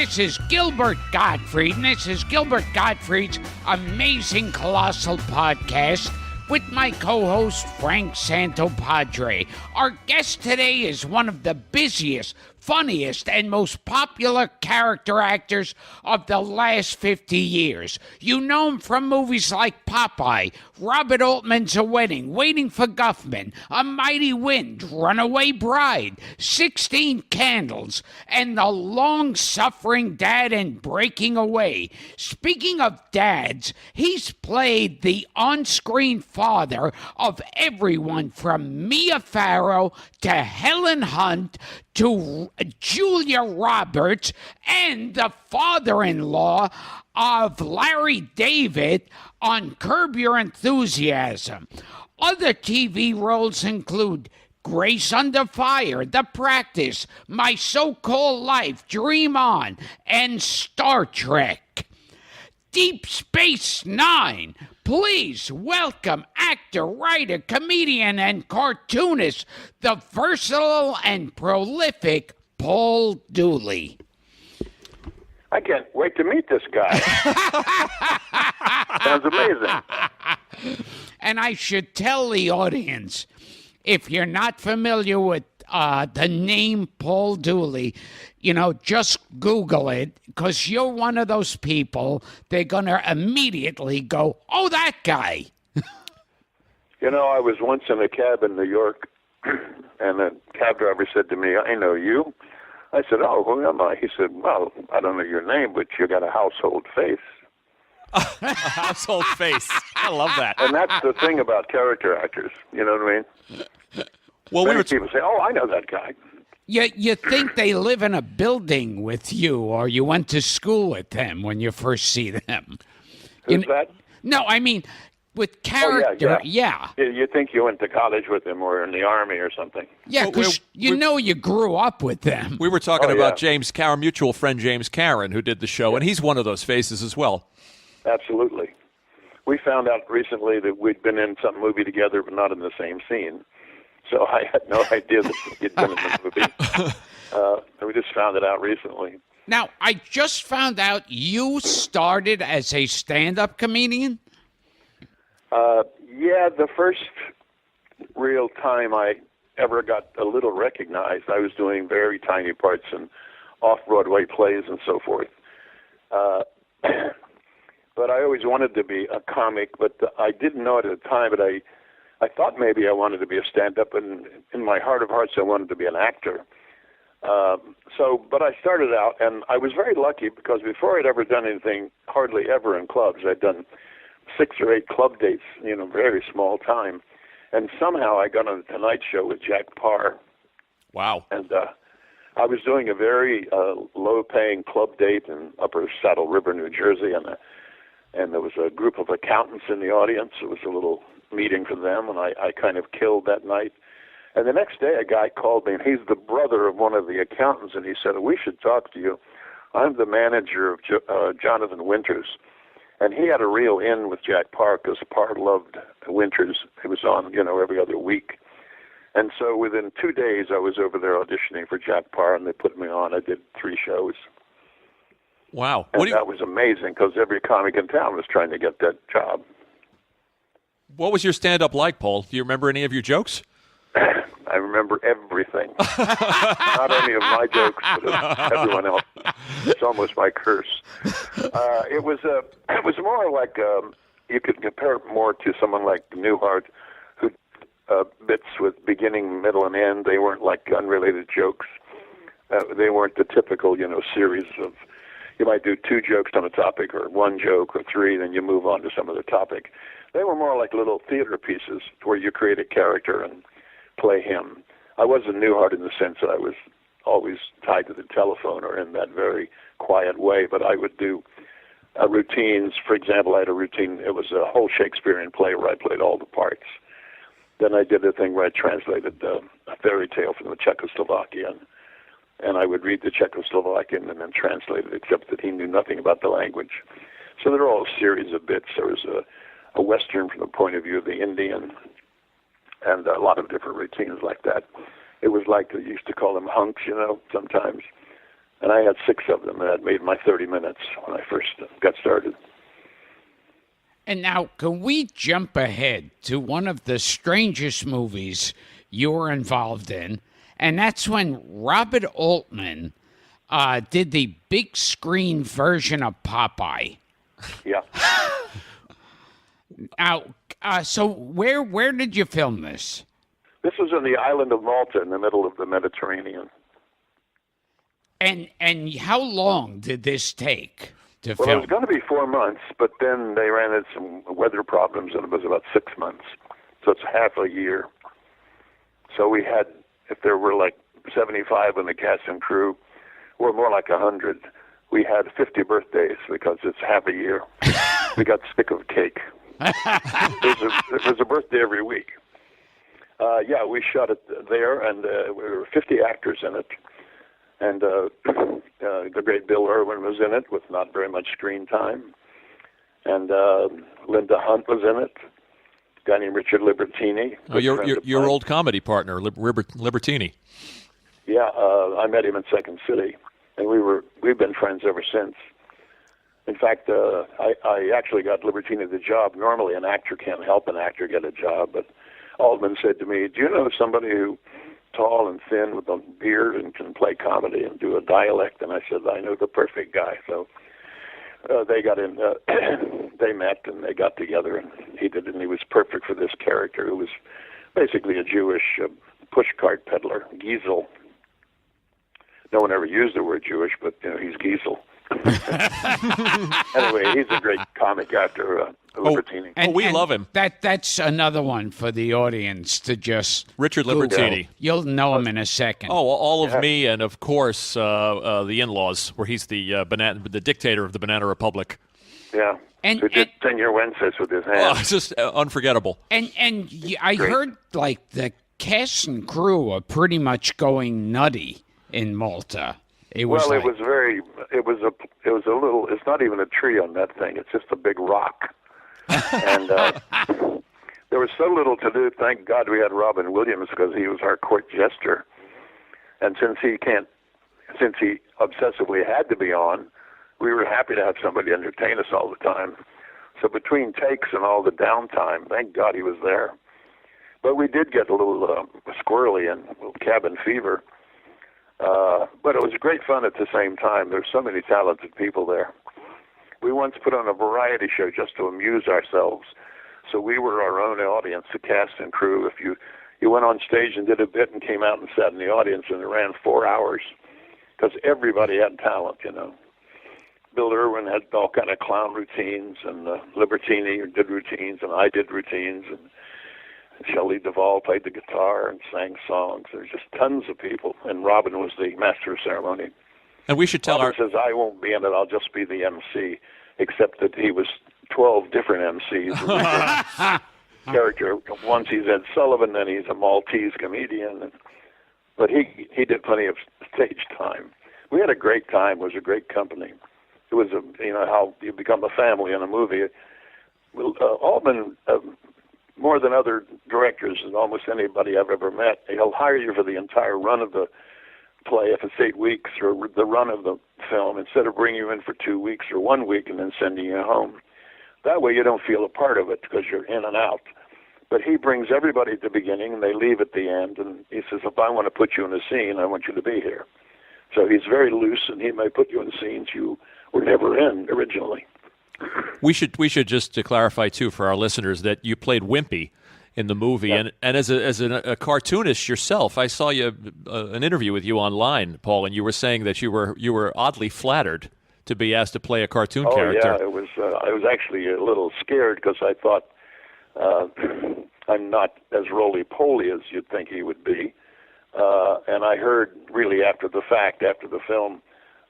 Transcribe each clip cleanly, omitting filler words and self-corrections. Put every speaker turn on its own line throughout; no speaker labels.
This is Gilbert Gottfried, and this is Gilbert Gottfried's Amazing Colossal podcast with my co-host Frank Santopadre. Our guest today is one of the busiest, funniest, and most popular character actors of the last 50 years. You know him from movies like Popeye, Robert Altman's A Wedding, Waiting for Guffman, A Mighty Wind, Runaway Bride, 16 Candles, and The Long-Suffering Dad in Breaking Away. Speaking of dads, he's played the on-screen father of everyone from Mia Farrow to Helen Hunt to Julia Roberts, and the father-in-law of Larry David on Curb Your Enthusiasm. Other TV roles include Grace Under Fire, The Practice, My So-Called Life, Dream On, and Star Trek. Deep Space Nine. Please welcome actor, writer, comedian, and cartoonist, the versatile and prolific Paul Dooley.
I can't wait to meet this guy. Sounds amazing.
And I should tell the audience, if you're not familiar with the name Paul Dooley, just Google it, because you're one of those people, they're going to immediately go, oh, that guy.
I was once in a cab in New York, and the cab driver said to me, I know you. I said, oh, who am I? He said, well, I don't know your name, but you got a household face.
A household face. I love that.
And that's the thing about character actors. You know what I mean?
Well,
many people say, oh, I know that guy.
You think they live in a building with you, or you went to school with them when you first see them.
Who's that?
No, I mean, with character, yeah.
You think you went to college with them or in the Army or something.
Yeah, because you grew up with them.
We were talking about James Karen, mutual friend James Karen, who did the show, and he's one of those faces as well. Absolutely.
We found out recently that we'd been in some movie together, but not in the same scene. So I had no idea that he'd been in the movie. We just found it out recently.
Now, I just found out you started as a stand-up comedian?
Yeah, the first real time I ever got a little recognized, I was doing very tiny parts in off-Broadway plays and so forth. But I always wanted to be a comic, but I didn't know it at the time, but I thought maybe I wanted to be a stand-up, and in my heart of hearts, I wanted to be an actor. But I started out, and I was very lucky because before I'd ever done anything, hardly ever in clubs, I'd done 6 or 8 club dates, very small time. And somehow I got on the Tonight Show with Jack Parr.
Wow.
And I was doing a very low-paying club date in Upper Saddle River, New Jersey, and there was a group of accountants in the audience. It was a little meeting for them, and I kind of killed that night. And the next day, a guy called me, and he's the brother of one of the accountants, and he said, we should talk to you. I'm the manager of Jonathan Winters. And he had a real in with Jack Parr because Parr loved Winters. He was on, every other week. And so within 2 days, I was over there auditioning for Jack Parr, and they put me on. I did 3 shows.
Wow.
And that was amazing because every comic in town was trying to get that job.
What was your stand-up like, Paul? Do you remember any of your jokes?
I remember everything. Not only of my jokes, but of everyone else. It's almost my curse. It was more like you could compare it more to someone like Newhart, who bits with beginning, middle, and end. They weren't like unrelated jokes. They weren't the typical, series of. You might do 2 jokes on a topic, or 1 joke, or 3, then you move on to some other topic. They were more like little theater pieces where you create a character and play him. I wasn't Newhart in the sense that I was always tied to the telephone or in that very quiet way, but I would do routines. For example, I had a routine. It was a whole Shakespearean play where I played all the parts. Then I did a thing where I translated a fairy tale from the Czechoslovakian, and I would read the Czechoslovakian and then translate it, except that he knew nothing about the language. So they're all a series of bits. There was a Western from the point of view of the Indian, and a lot of different routines like that. It was like they used to call them hunks, sometimes. And I had 6 of them, and that made my 30 minutes when I first got started.
And now, can we jump ahead to one of the strangest movies you were involved in? And that's when Robert Altman did the big screen version of Popeye.
Yeah.
Now, so where did you film this?
This was on the island of Malta in the middle of the Mediterranean.
And how long did this take to
Well,
film?
it was going to be 4 months, but then they ran into some weather problems, and it was about 6 months. So it's half a year. So we had, if there were like 75 in the cast and crew, or more like 100, we had 50 birthdays because it's half a year. We got sick of cake. It was a birthday every week. Yeah, we shot it there, and there were 50 actors in it. And the great Bill Irwin was in it with not very much screen time. And Linda Hunt was in it. A guy named Richard Libertini.
Oh, your old comedy partner, Libertini.
Yeah, I met him in Second City, and we've been friends ever since. In fact, I actually got Libertini the job. Normally, an actor can't help an actor get a job, but Altman said to me, "Do you know somebody who tall and thin with a beard and can play comedy and do a dialect?" And I said, "I know the perfect guy." So they got in. They met and they got together, and he did it. And he was perfect for this character, who was basically a Jewish pushcart peddler, Giesel. No one ever used the word Jewish, but he's Giesel. Anyway, he's a great comic actor, Libertini.
We love him.
That's another one for the audience to just
Richard
Google.
Libertini.
You'll know him in a second.
Oh, All of Me, and of course the In-Laws, where he's the dictator of the Banana Republic.
Yeah. Who did 10-Year Wednesdays with his hands.
Oh, it's just unforgettable.
And I heard like the cast and crew are pretty much going nutty in Malta. It was a little, it's not even a tree on that thing. It's just a big rock. And there was so little to do. Thank God we had Robin Williams, because he was our court jester. And since he obsessively had to be on, we were happy to have somebody entertain us all the time. So between takes and all the downtime, thank God he was there. But we did get a little squirrely and a little cabin fever. But it was great fun at the same time. There's so many talented people there. We once put on a variety show just to amuse ourselves. So we were our own audience, the cast and crew. If you went on stage and did a bit and came out and sat in the audience, and it ran 4 hours, because everybody had talent, Bill Irwin had all kind of clown routines, and Libertini did routines, and I did routines, and Shelley Duvall played the guitar and sang songs. There's just tons of people, and Robin was the master of ceremony.
And we should tell
Robin says, "I won't be in it, I'll just be the MC," except that he was 12 different MCs. Character. Once he's Ed Sullivan, then he's a Maltese comedian. But he did plenty of stage time. We had a great time. It was a great company. It was how you become a family in a movie. Altman, more than other directors and almost anybody I've ever met, he'll hire you for the entire run of the play, if it's 8 weeks, or the run of the film, instead of bringing you in for 2 weeks or 1 week and then sending you home. That way you don't feel a part of it, because you're in and out. But he brings everybody at the beginning, and they leave at the end, and he says, "If I want to put you in a scene, I want you to be here." So he's very loose, and he may put you in scenes you were never in originally.
We should just to clarify too for our listeners that you played Wimpy in the movie,
yeah.
and as a cartoonist yourself, I saw an interview with you online, Paul, and you were saying that you were oddly flattered to be asked to play a cartoon character.
Oh yeah, it was. I was actually a little scared, because I thought I'm not as roly-poly as you'd think he would be, and I heard really after the fact, after the film,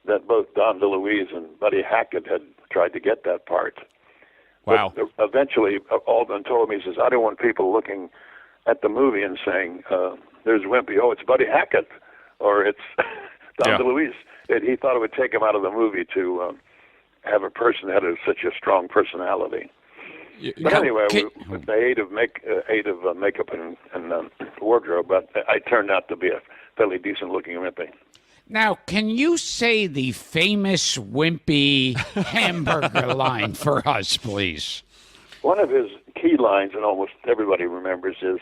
that both Don DeLuise and Buddy Hackett had tried to get that part.
Wow.
But eventually, Altman told me, he says, "I don't want people looking at the movie and saying, there's Wimpy, oh, it's Buddy Hackett, or it's Don DeLuise." He thought it would take him out of the movie to have a person that had such a strong personality. But anyway, with the aid of makeup and wardrobe, but I turned out to be a fairly decent-looking Wimpy.
Now, can you say the famous wimpy hamburger line for us, please?
One of his key lines, and almost everybody remembers, is,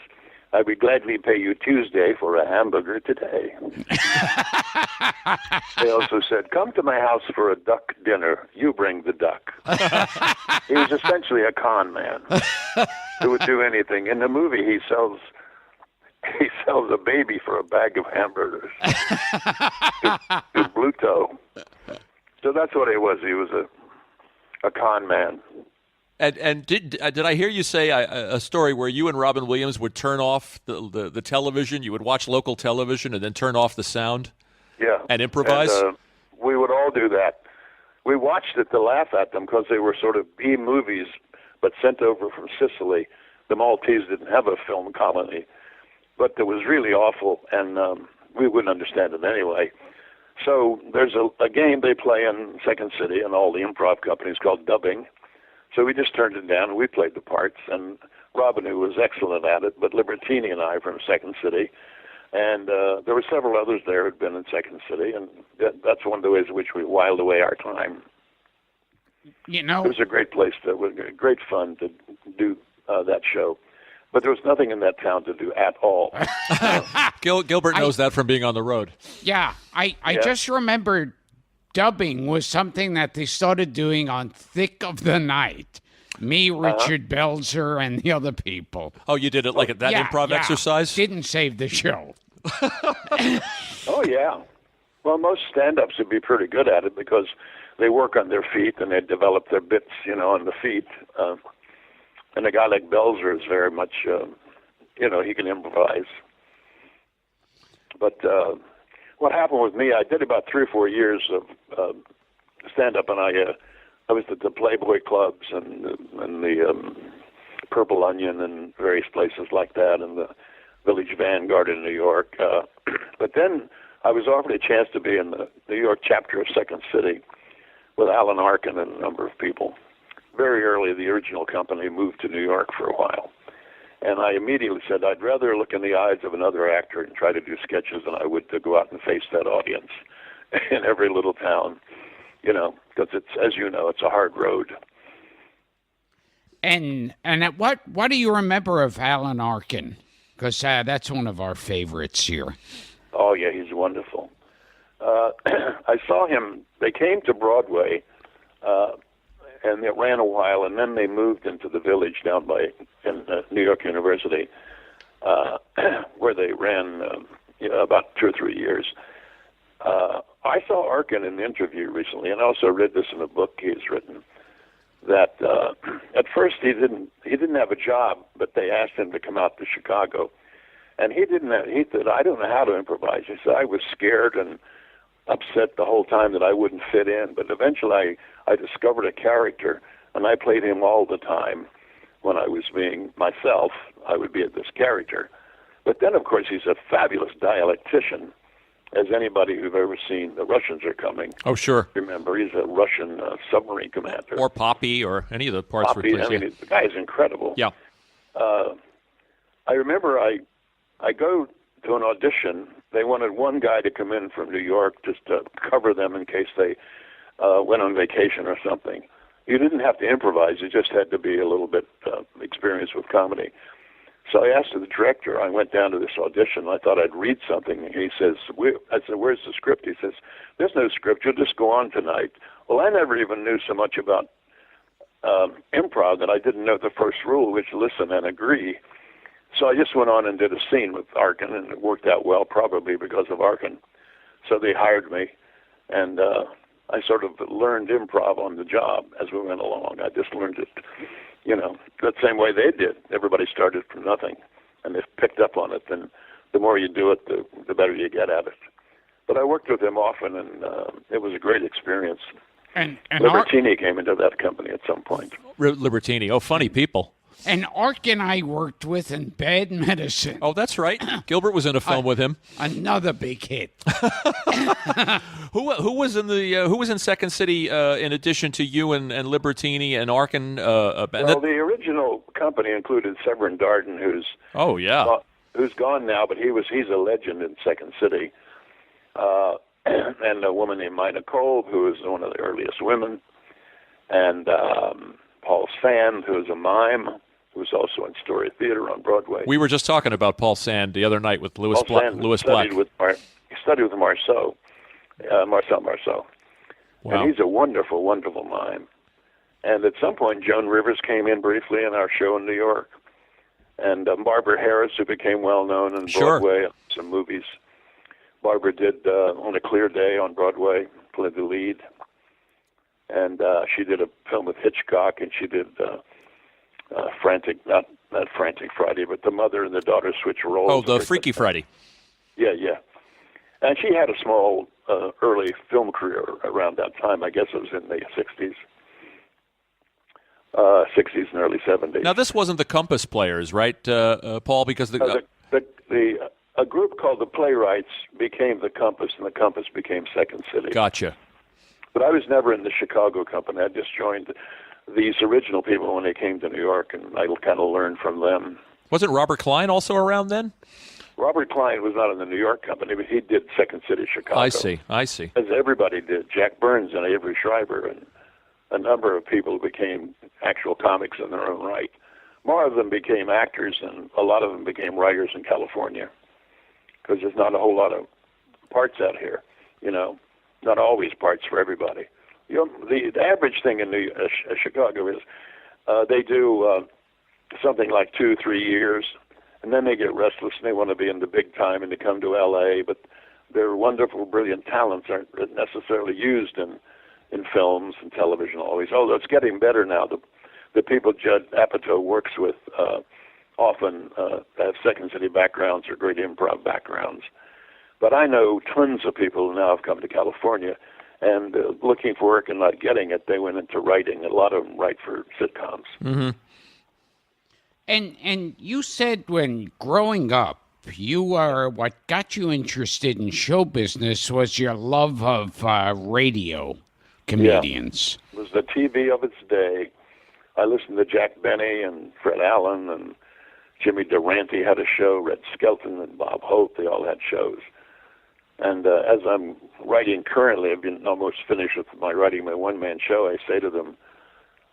"I would gladly pay you Tuesday for a hamburger today." He also said, "Come to my house for a duck dinner. You bring the duck." He was essentially a con man who would do anything. In the movie, he sells a baby for a bag of hamburgers to Bluto. So that's what he was. He was a con man.
And did I hear you say a story where you and Robin Williams would turn off the television? You would watch local television and then turn off the sound?
Yeah.
And improvise?
And, we would all do that. We watched it to laugh at them because they were sort of B movies, but sent over from Sicily. The Maltese didn't have a film colony, but it was really awful, and we wouldn't understand it anyway. So there's a game they play in Second City and all the improv companies called dubbing. So we just turned it down, and we played the parts. And Robin, who was excellent at it, but Libertini and I from Second City. And there were several others there who had been in Second City, and that's one of the ways in which we whiled away our time.
You know,
it was a great place. It was great fun to do that show. But there was nothing in that town to do at all.
Gilbert knows that from being on the road.
Yeah, I just remembered dubbing was something that they started doing on Thick of the Night. Me, Richard Belzer, and the other people.
Oh, you did it like that improv exercise?
Didn't save the show.
Oh, yeah. Well, most stand-ups would be pretty good at it because they work on their feet and they develop their bits, on the feet. And a guy like Belzer is very much, he can improvise. But what happened with me, I did about 3 or 4 years of stand-up, and I was at the Playboy clubs and the Purple Onion and various places like that, and the Village Vanguard in New York. But then I was offered a chance to be in the New York chapter of Second City with Alan Arkin and a number of people. Very early, the original company moved to New York for a while. And I immediately said, I'd rather look in the eyes of another actor and try to do sketches than I would to go out and face that audience in every little town, because it's, as you know, it's a hard road.
And what do you remember of Alan Arkin? Because that's one of our favorites here.
Oh, yeah, he's wonderful. I saw him, they came to Broadway, and it ran a while, and then they moved into the Village down in New York University, where they ran about 2 or 3 years. I saw Arkin in an interview recently, and I also read this in a book he's written, that at first he didn't have a job, but they asked him to come out to Chicago, and he said, I don't know how to improvise. He said, I was scared and upset the whole time that I wouldn't fit in, but eventually I discovered a character, and I played him all the time. When I was being myself, I would be this character. But then, of course, he's a fabulous dialectician, as anybody who've ever seen The Russians Are Coming.
Oh, sure.
Remember, he's a Russian submarine commander.
Or Poppy, or any of the parts.
Poppy, the guy is incredible.
Yeah.
I remember I go to an audition. They wanted one guy to come in from New York just to cover them in case they went on vacation or something. You didn't have to improvise. You just had to be a little bit experienced with comedy. So I asked the director, I went down to this audition. I thought I'd read something. And he says, I said, where's the script? He says, there's no script. You'll just go on tonight. Well, I never even knew so much about improv that I didn't know the first rule, which listen and agree. So I just went on and did a scene with Arkin, and it worked out well, probably because of Arkin. So they hired me, and I sort of learned improv on the job as we went along. I just learned it, the same way they did. Everybody started from nothing, and they picked up on it. And the more you do it, the better you get at it. But I worked with him often, and it was a great experience.
And
Libertini came into that company at some point.
Libertini. Oh, funny people.
And Arkin I worked with in Bad Medicine.
Oh, that's right. Gilbert was in a film with him.
Another big hit.
Who was in Second City in addition to you and Libertini and Arkin?
Well, the original company included Severin Darden, who's gone now, but he's a legend in Second City. and a woman named Mina Kolb, who was one of the earliest women, and Paul Sand, who was a mime, who was also in Story Theater on Broadway.
We were just talking about Paul Sand the other night with Louis Black.
He studied with Marceau, Marceau.
Wow.
And he's a wonderful, wonderful mime. And at some point, Joan Rivers came in briefly in our show in New York. And Barbara Harris, who became well-known in Broadway, some movies. Barbara did On a Clear Day on Broadway, played the lead. And she did a film with Hitchcock, and she did not Frantic Friday, but the mother and the daughter switch roles.
Oh, the Freaky Friday.
Yeah. And she had a small early film career around that time. I guess it was in the 60s. 60s and early 70s.
Now, this wasn't the Compass Players, right, Paul? Because
a group called the Playwrights became the Compass, and the Compass became Second City.
Gotcha.
But I was never in the Chicago company. I just joined these original people when they came to New York, and I kind of learned from them.
Wasn't Robert Klein also around then?
Robert Klein was not in the New York company, but he did Second City Chicago.
I see.
As everybody did. Jack Burns and Avery Schreiber and a number of people became actual comics in their own right. More of them became actors, and a lot of them became writers in California, because there's not a whole lot of parts out here, not always parts for everybody. The average thing in Chicago is they do something like 2-3 years, and then they get restless and they want to be in the big time and they come to L.A., but their wonderful, brilliant talents aren't necessarily used in films and television always, although it's getting better now. The people Judd Apatow works with often have Second City backgrounds or great improv backgrounds. But I know tons of people who now have come to California and looking for work and not getting it, they went into writing. A lot of them write for sitcoms.
Mm-hmm.
And you said when growing up, what got you interested in show business was your love of radio comedians.
Yeah. It was the TV of its day. I listened to Jack Benny and Fred Allen, and Jimmy Durante had a show, Red Skelton and Bob Hope. They all had shows. And as I'm writing currently, I've been almost finished with my one-man show. I say to them,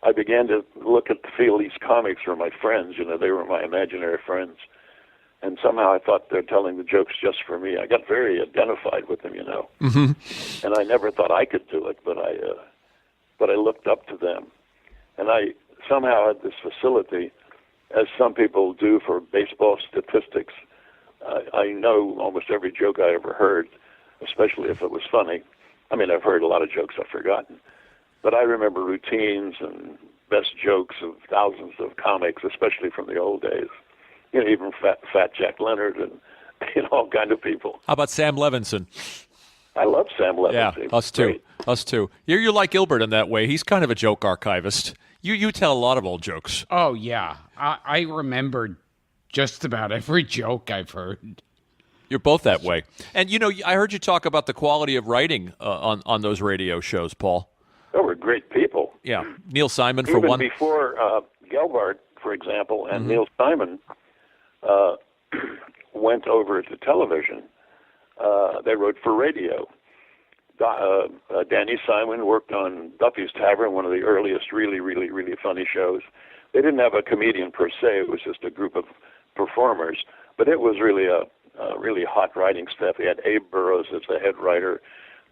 I began to feel these comics were my friends. They were my imaginary friends. And somehow I thought they're telling the jokes just for me. I got very identified with them,
Mm-hmm.
And I never thought I could do it, but I looked up to them. And I somehow had this facility, as some people do for baseball statistics. I know almost every joke I ever heard, especially if it was funny. I mean, I've heard a lot of jokes I've forgotten. But I remember routines and best jokes of thousands of comics, especially from the old days. Even Fat Jack Leonard and all kind of people.
How about Sam Levinson?
I love Sam Levinson.
Yeah, us too.
Great.
Us too. You're like Gilbert in that way. He's kind of a joke archivist. You tell a lot of old jokes.
Oh, yeah. I remember just about every joke I've heard.
You're both that way. And, I heard you talk about the quality of writing on those radio shows, Paul.
They were great people.
Yeah. Neil Simon, for
Even
one.
before Gelbart, for example, and Neil Simon went over to television, they wrote for radio. Danny Simon worked on Duffy's Tavern, one of the earliest really, really, really funny shows. They didn't have a comedian per se. It was just a group of performers. But it was really a really hot writing staff. They had Abe Burrows as the head writer.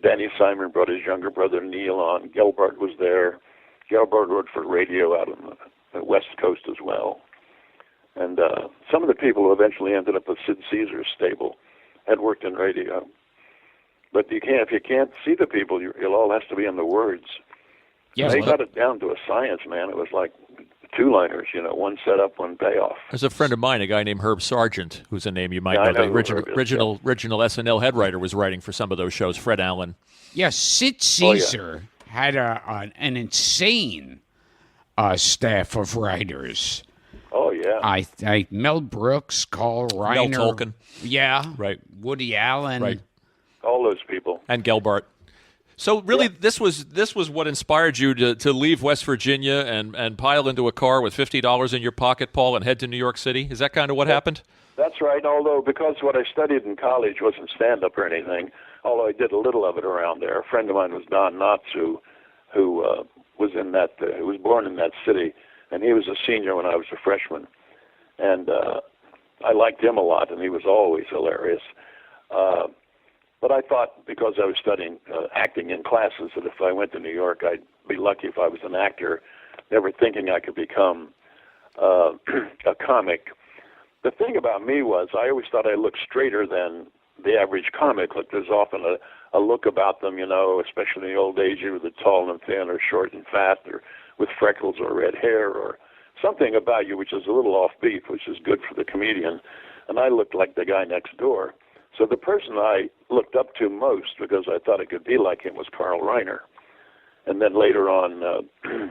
Danny Simon brought his younger brother Neil on. Gelbart was there. Gelbart wrote for radio out on the West Coast as well. And some of the people who eventually ended up with Sid Caesar's stable had worked in radio. But if you can't see the people, it all has to be in the words.
Yes,
they got it down to a science, man. It was like two-liners, one setup, one payoff.
There's a friend of mine, a guy named Herb Sargent, who's a name you might know.
I
The
know
original SNL head writer was writing for some of those shows. Fred Allen.
Yes, Sid Caesar had an insane staff of writers.
Oh, yeah.
Mel Brooks, Carl Reiner.
Mel Tolkien.
Yeah.
Right.
Woody Allen.
Right.
All those people.
And Gelbart. So really, this was what inspired you to leave West Virginia and pile into a car with $50 in your pocket, Paul, and head to New York City? Is that kind of what happened?
That's right, although because what I studied in college wasn't stand-up or anything, although I did a little of it around there. A friend of mine was Don Knotts, who was in that, who was born in that city, and he was a senior when I was a freshman. And I liked him a lot, and he was always hilarious. But I thought, because I was studying acting in classes, that if I went to New York, I'd be lucky if I was an actor, never thinking I could become a comic. The thing about me was I always thought I looked straighter than the average comic. Look, there's often a look about them, especially in the old age, either the tall and thin or short and fat or with freckles or red hair or something about you which is a little offbeat, which is good for the comedian. And I looked like the guy next door. So the person I looked up to most, because I thought I could be like him, was Carl Reiner. And then later on,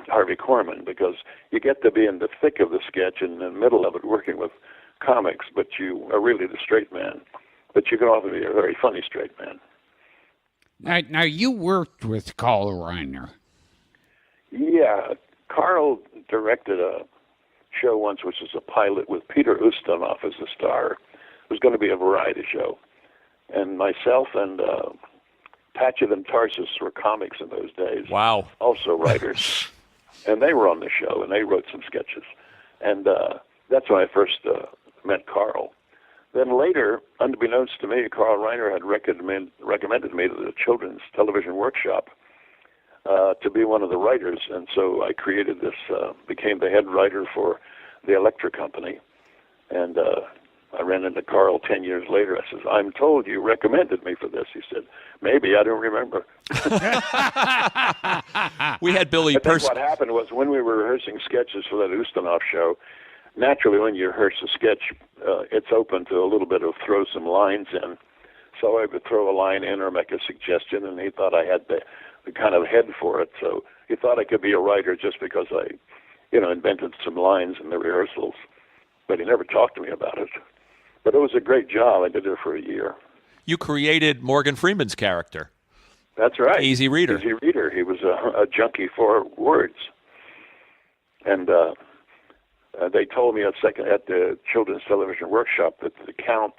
Harvey Korman, because you get to be in the thick of the sketch and in the middle of it working with comics, but you are really the straight man. But you can often be a very funny straight man.
Now you worked with Carl Reiner.
Yeah, Carl directed a show once, which was a pilot with Peter Ustinov as the star. It was going to be a variety show. And myself and Patchett and Tarsus were comics in those days.
Wow.
Also writers. And they were on the show, and they wrote some sketches. And that's when I first met Carl. Then later, unbeknownst to me, Carl Reiner had recommended me to the Children's Television Workshop to be one of the writers. And so I created this, became the head writer for the Electra Company. And I ran into Carl 10 years later. I says, "I'm told you recommended me for this." He said, "Maybe, I don't remember."
We had Billy
I think
Purse.
what happened was when we were rehearsing sketches for that Ustinov show, naturally when you rehearse a sketch, it's open to a little bit of throw some lines in. So I would throw a line in or make a suggestion, and he thought I had the kind of head for it. So he thought I could be a writer just because I, invented some lines in the rehearsals. But he never talked to me about it. But it was a great job. I did it for a year.
You created Morgan Freeman's character.
That's right.
Easy Reader.
Easy Reader. He was a junkie for words. And they told me at the Children's Television Workshop that the Count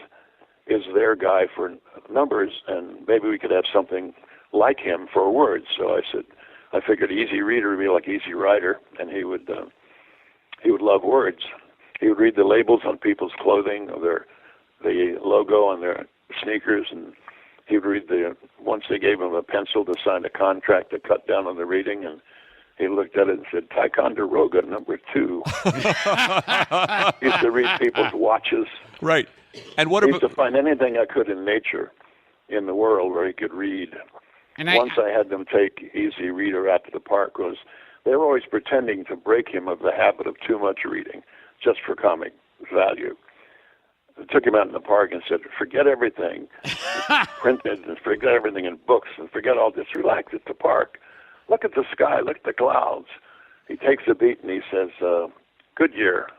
is their guy for numbers, and maybe we could have something like him for words. So I said, I figured Easy Reader would be like Easy Rider, and he would love words. He would read the labels on people's clothing, the logo on their sneakers, and he would read once they gave him a pencil to sign a contract to cut down on the reading, and he looked at it and said, "Ticonderoga number 2." He used to read people's watches.
Right. And what
He used to find anything I could in nature in the world where he could read.
And
Once I had them take Easy Reader out to the park, because they were always pretending to break him of the habit of too much reading, just for comic value. I took him out in the park and said, "Forget everything printed, and forget everything in books, and forget all this. Relax at the park. Look at the sky. Look at the clouds." He takes a beat and he says, "Goodyear."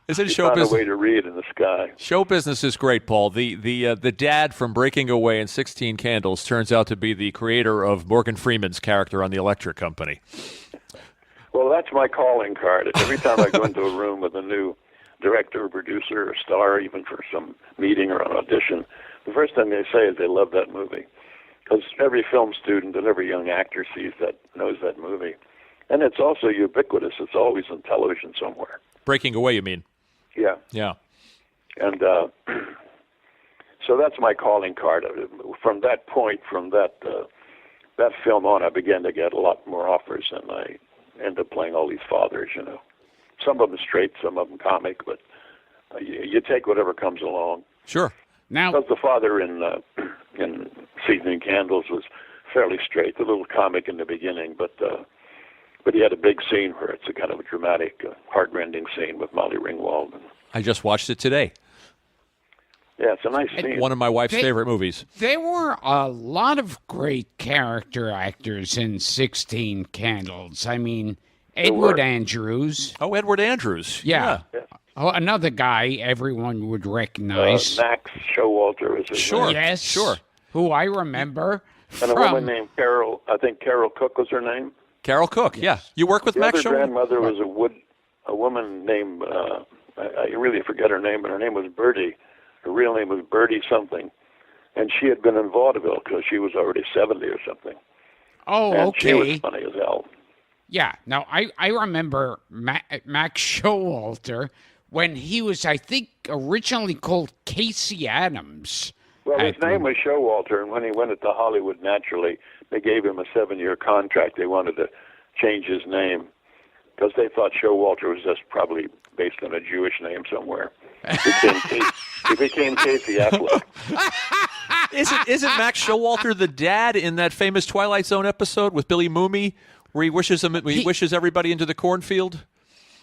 Isn't
He
show
found a
business?
way to read in the sky.
Show business is great, Paul. The dad from Breaking Away and 16 Candles turns out to be the creator of Morgan Freeman's character on the Electric Company.
Well, that's my calling card. Every time I go into a room with a new director or producer or star, even for some meeting or an audition, the first thing they say is they love that movie. Because every film student and every young actor knows that movie. And it's also ubiquitous. It's always on television somewhere.
Breaking Away, you mean?
Yeah.
Yeah.
And so that's my calling card. From that point, from that film on, I began to get a lot more offers, and I ended up playing all these fathers, Some of them straight, some of them comic, but you take whatever comes along.
Sure.
Now,
Because the father in 16 Candles was fairly straight, a little comic in the beginning, but he had a big scene where it's a kind of a dramatic, heartrending scene with Molly Ringwald.
I just watched it today.
Yeah, it's a nice scene.
One of my wife's favorite movies.
there were a lot of great character actors in 16 Candles. I mean, Edward Andrews.
Oh, Edward Andrews.
Yeah. Oh, another guy everyone would recognize.
Max Showalter is his
Sure.
name.
Yes.
Sure.
Who I remember
And a
from...
woman named Carol, I think Carol Cook was her name.
Carol Cook, yeah. You work with
The
Max
other
Showalter?
grandmother was a woman named I really forget her name, but her name was Bertie. Her real name was Bertie something. And she had been in vaudeville because she was already 70 or something.
Oh,
and
okay.
She was funny as hell.
Yeah. Now, I remember Max Showalter when he was, I think, originally called Casey Adams.
Well, his name was Showalter, and when he went into Hollywood, naturally, they gave him a 7-year contract. They wanted to change his name because they thought Showalter was just probably based on a Jewish name somewhere. He became Casey Affleck.
Isn't Max Showalter the dad in that famous Twilight Zone episode with Billy Mooney, where he wishes everybody into the cornfield?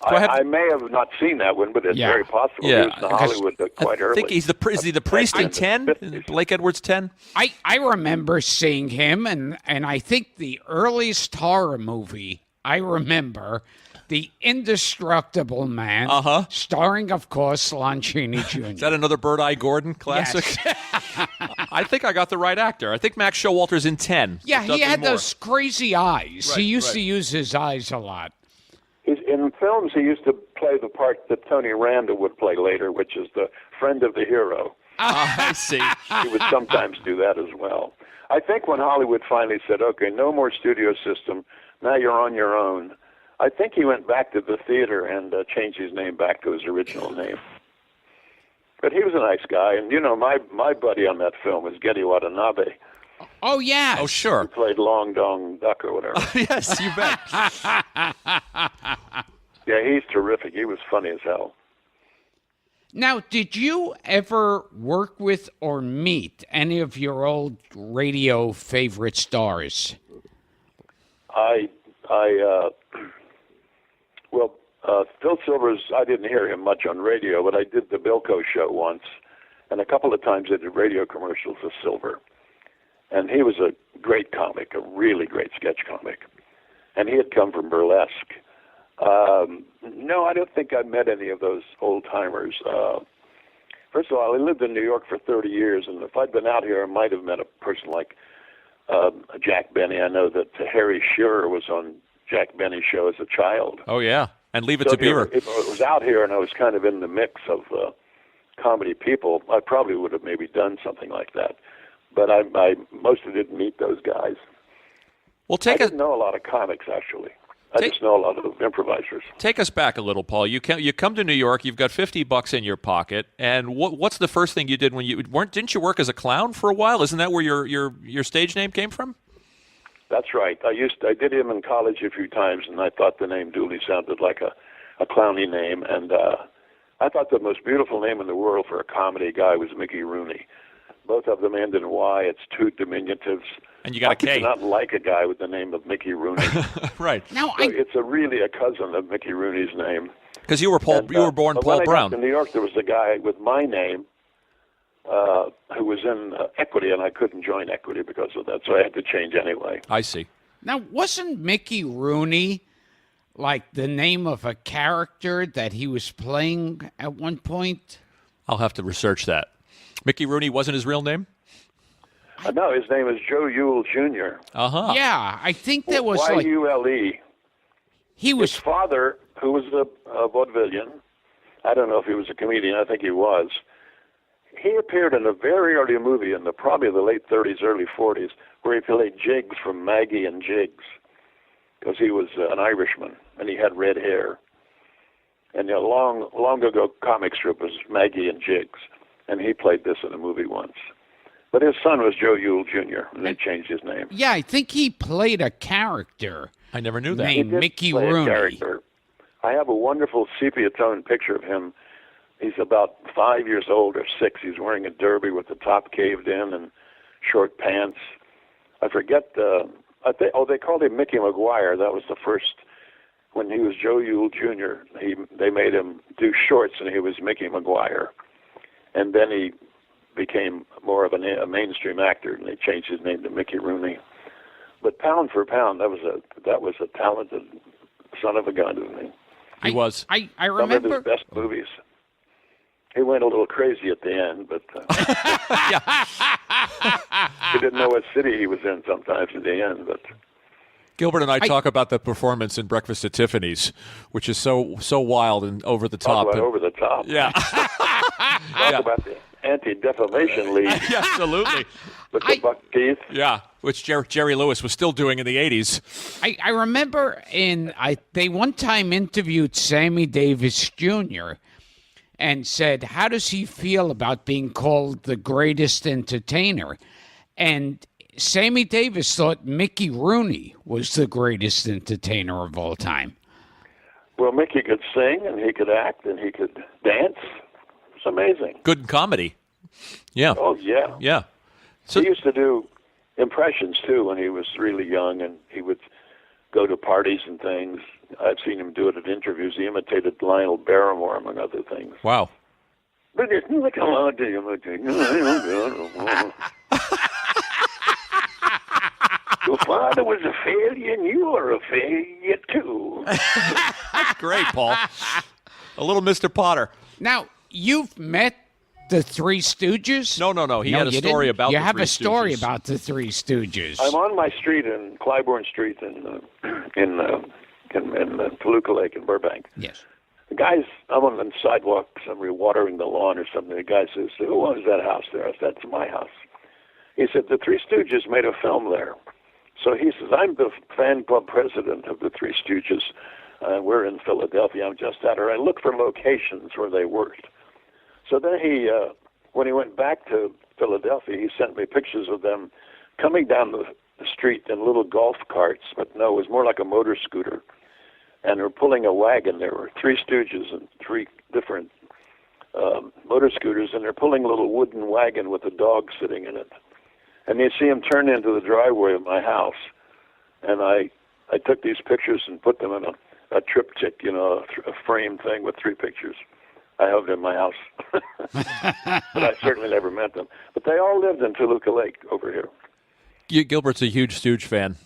I may have not seen that one, but it's very possible.
Yeah,
he was in Hollywood quite early.
I think is he the priest in 10? Blake Edwards 10?
I remember seeing him, and I think the earliest horror movie I remember, The Indestructible Man, starring, of course, Lon Chaney Jr.
Is that another Bird Eye Gordon classic?
Yes.
I think I got the right actor. I think Max Showalter's in 10.
Yeah, he had those crazy eyes. Right, he used to use his eyes a lot.
In films, he used to play the part that Tony Randall would play later, which is the friend of the hero.
I see.
He would sometimes do that as well. I think when Hollywood finally said, okay, no more studio system, now you're on your own, I think he went back to the theater and changed his name back to his original name. But he was a nice guy, and, my buddy on that film was Geddy Watanabe.
Oh, yeah.
Oh, sure.
He played Long Dong Duck or whatever.
Yes, you bet.
Yeah, he's terrific. He was funny as hell.
Now, did you ever work with or meet any of your old radio favorite stars?
Phil Silvers, I didn't hear him much on radio, but I did the Bilko show once, and a couple of times I did radio commercials with Silver. And he was a great comic, a really great sketch comic. And he had come from burlesque. No, I don't think I met any of those old-timers. First of all, I lived in New York for 30 years, and if I'd been out here, I might have met a person like Jack Benny. I know that Harry Shearer was on Jack Benny's show as a child.
Oh, yeah. And Leave It to Beaver.
If I was out here and I was kind of in the mix of comedy people, I probably would have maybe done something like that. But I mostly didn't meet those guys.
Well,
I didn't know a lot of comics, actually. I just know a lot of improvisers.
Take us back a little, Paul. You come to New York. You've got $50 in your pocket, and what's the first thing you did when you didn't you work as a clown for a while? Isn't that where your stage name came from?
That's right. I did him in college a few times, and I thought the name Dooley sounded like a clowny name, and I thought the most beautiful name in the world for a comedy guy was Mickey Rooney. Both of them end in Y. It's two diminutives.
And you got a K.
I do not like a guy with the name of Mickey Rooney.
Right.
Now,
it's really a cousin of Mickey Rooney's name.
Because you were born Paul Brown.
When I got to New York, there was a guy with my name who was in Equity, and I couldn't join Equity because of that, so I had to change anyway.
I see.
Now, wasn't Mickey Rooney like the name of a character that he was playing at one point?
I'll have to research that. Mickey Rooney wasn't his real name?
No, his name is Joe Yule Jr.
Uh-huh.
Yeah, I think there was
Y-U-L-E.
He was...
His father, who was a vaudevillian, I don't know if he was a comedian, I think he was. He appeared in a very early movie in probably the late 30s, early 40s, where he played Jiggs from Maggie and Jiggs, because he was an Irishman, and he had red hair. And a long ago comic strip was Maggie and Jiggs, and he played this in a movie once. But his son was Joe Yule Jr., and they changed his name.
Yeah, I think he played a character.
I never knew that.
Named Mickey Rooney.
Character. I have a wonderful sepia-tone picture of him. He's about 5 years old or 6. He's wearing a derby with the top caved in and short pants. I forget. They called him Mickey McGuire. That was the first. When he was Joe Yule Jr., they made him do shorts, and he was Mickey McGuire. And then he became more of a mainstream actor, and they changed his name to Mickey Rooney. But pound for pound, that was a talented son of a gun, isn't he?
He was.
I remember
some of his best movies. He went a little crazy at the end, but he didn't know what city he was in sometimes at the end. But
Gilbert and I talk about the performance in Breakfast at Tiffany's, which is so wild and over the top.
Talk about over the top.
Yeah.
Talk about the Anti-Defamation League.
Yeah, absolutely.
With the Buck Keith.
Yeah, which Jerry Lewis was still doing in the 80s.
I remember they one time interviewed Sammy Davis Jr. and said, how does he feel about being called the greatest entertainer? And Sammy Davis thought Mickey Rooney was the greatest entertainer of all time.
Well, Mickey could sing, and he could act, and he could dance. It's amazing.
Good in comedy. Yeah.
Oh, yeah.
Yeah. So,
he used to do impressions, too, when he was really young, and he would go to parties and things. I've seen him do it at interviews. He imitated Lionel Barrymore, among other things.
wow.
But it's like a lot to imitate. Your father was a failure, and you are a failure, too.
That's great, Paul. A little Mr. Potter.
Now, you've met the Three Stooges?
No. He had a story about
you
the
have
Three
a story
Stooges.
about the Three Stooges.
I'm on my street in Clybourne Street in Toluca Lake in Burbank.
Yes.
The guys, I'm on the sidewalk, somebody watering the lawn or something. The guy says, who owns that house there? I said, that's my house. He said, the Three Stooges made a film there. So he says, I'm the fan club president of the Three Stooges. We're in Philadelphia. I'm just out here. I look for locations where they worked. So then when he went back to Philadelphia, he sent me pictures of them coming down the street in little golf carts. But no, it was more like a motor scooter. And they're pulling a wagon. There were Three Stooges and three different motor scooters, and they're pulling a little wooden wagon with a dog sitting in it. And you see them turn into the driveway of my house. And I took these pictures and put them in a triptych, a frame thing with three pictures. I have them in my house. But I certainly never met them. But they all lived in Toluca Lake over here.
Gilbert's a huge Stooge fan.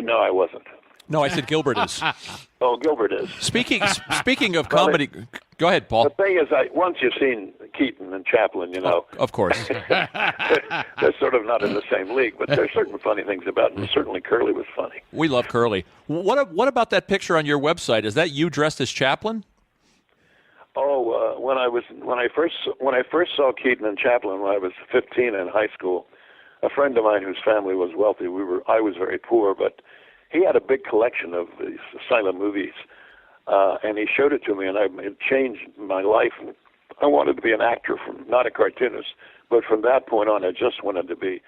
No, I wasn't.
No, I said Gilbert is.
Oh, Gilbert is.
Speaking of comedy, go ahead, Paul.
The thing is, once you've seen Keaton and Chaplin,
Of course.
they're sort of not in the same league, but there's certain funny things about them. Certainly Curly was funny.
We love Curly. What about that picture on your website? Is that you dressed as Chaplin?
Oh, when I first saw Keaton and Chaplin when I was 15 in high school, a friend of mine whose family was wealthy. I was very poor, but he had a big collection of these silent movies, and he showed it to me, and it changed my life. I wanted to be an actor, not a cartoonist, but from that point on, I just wanted to be.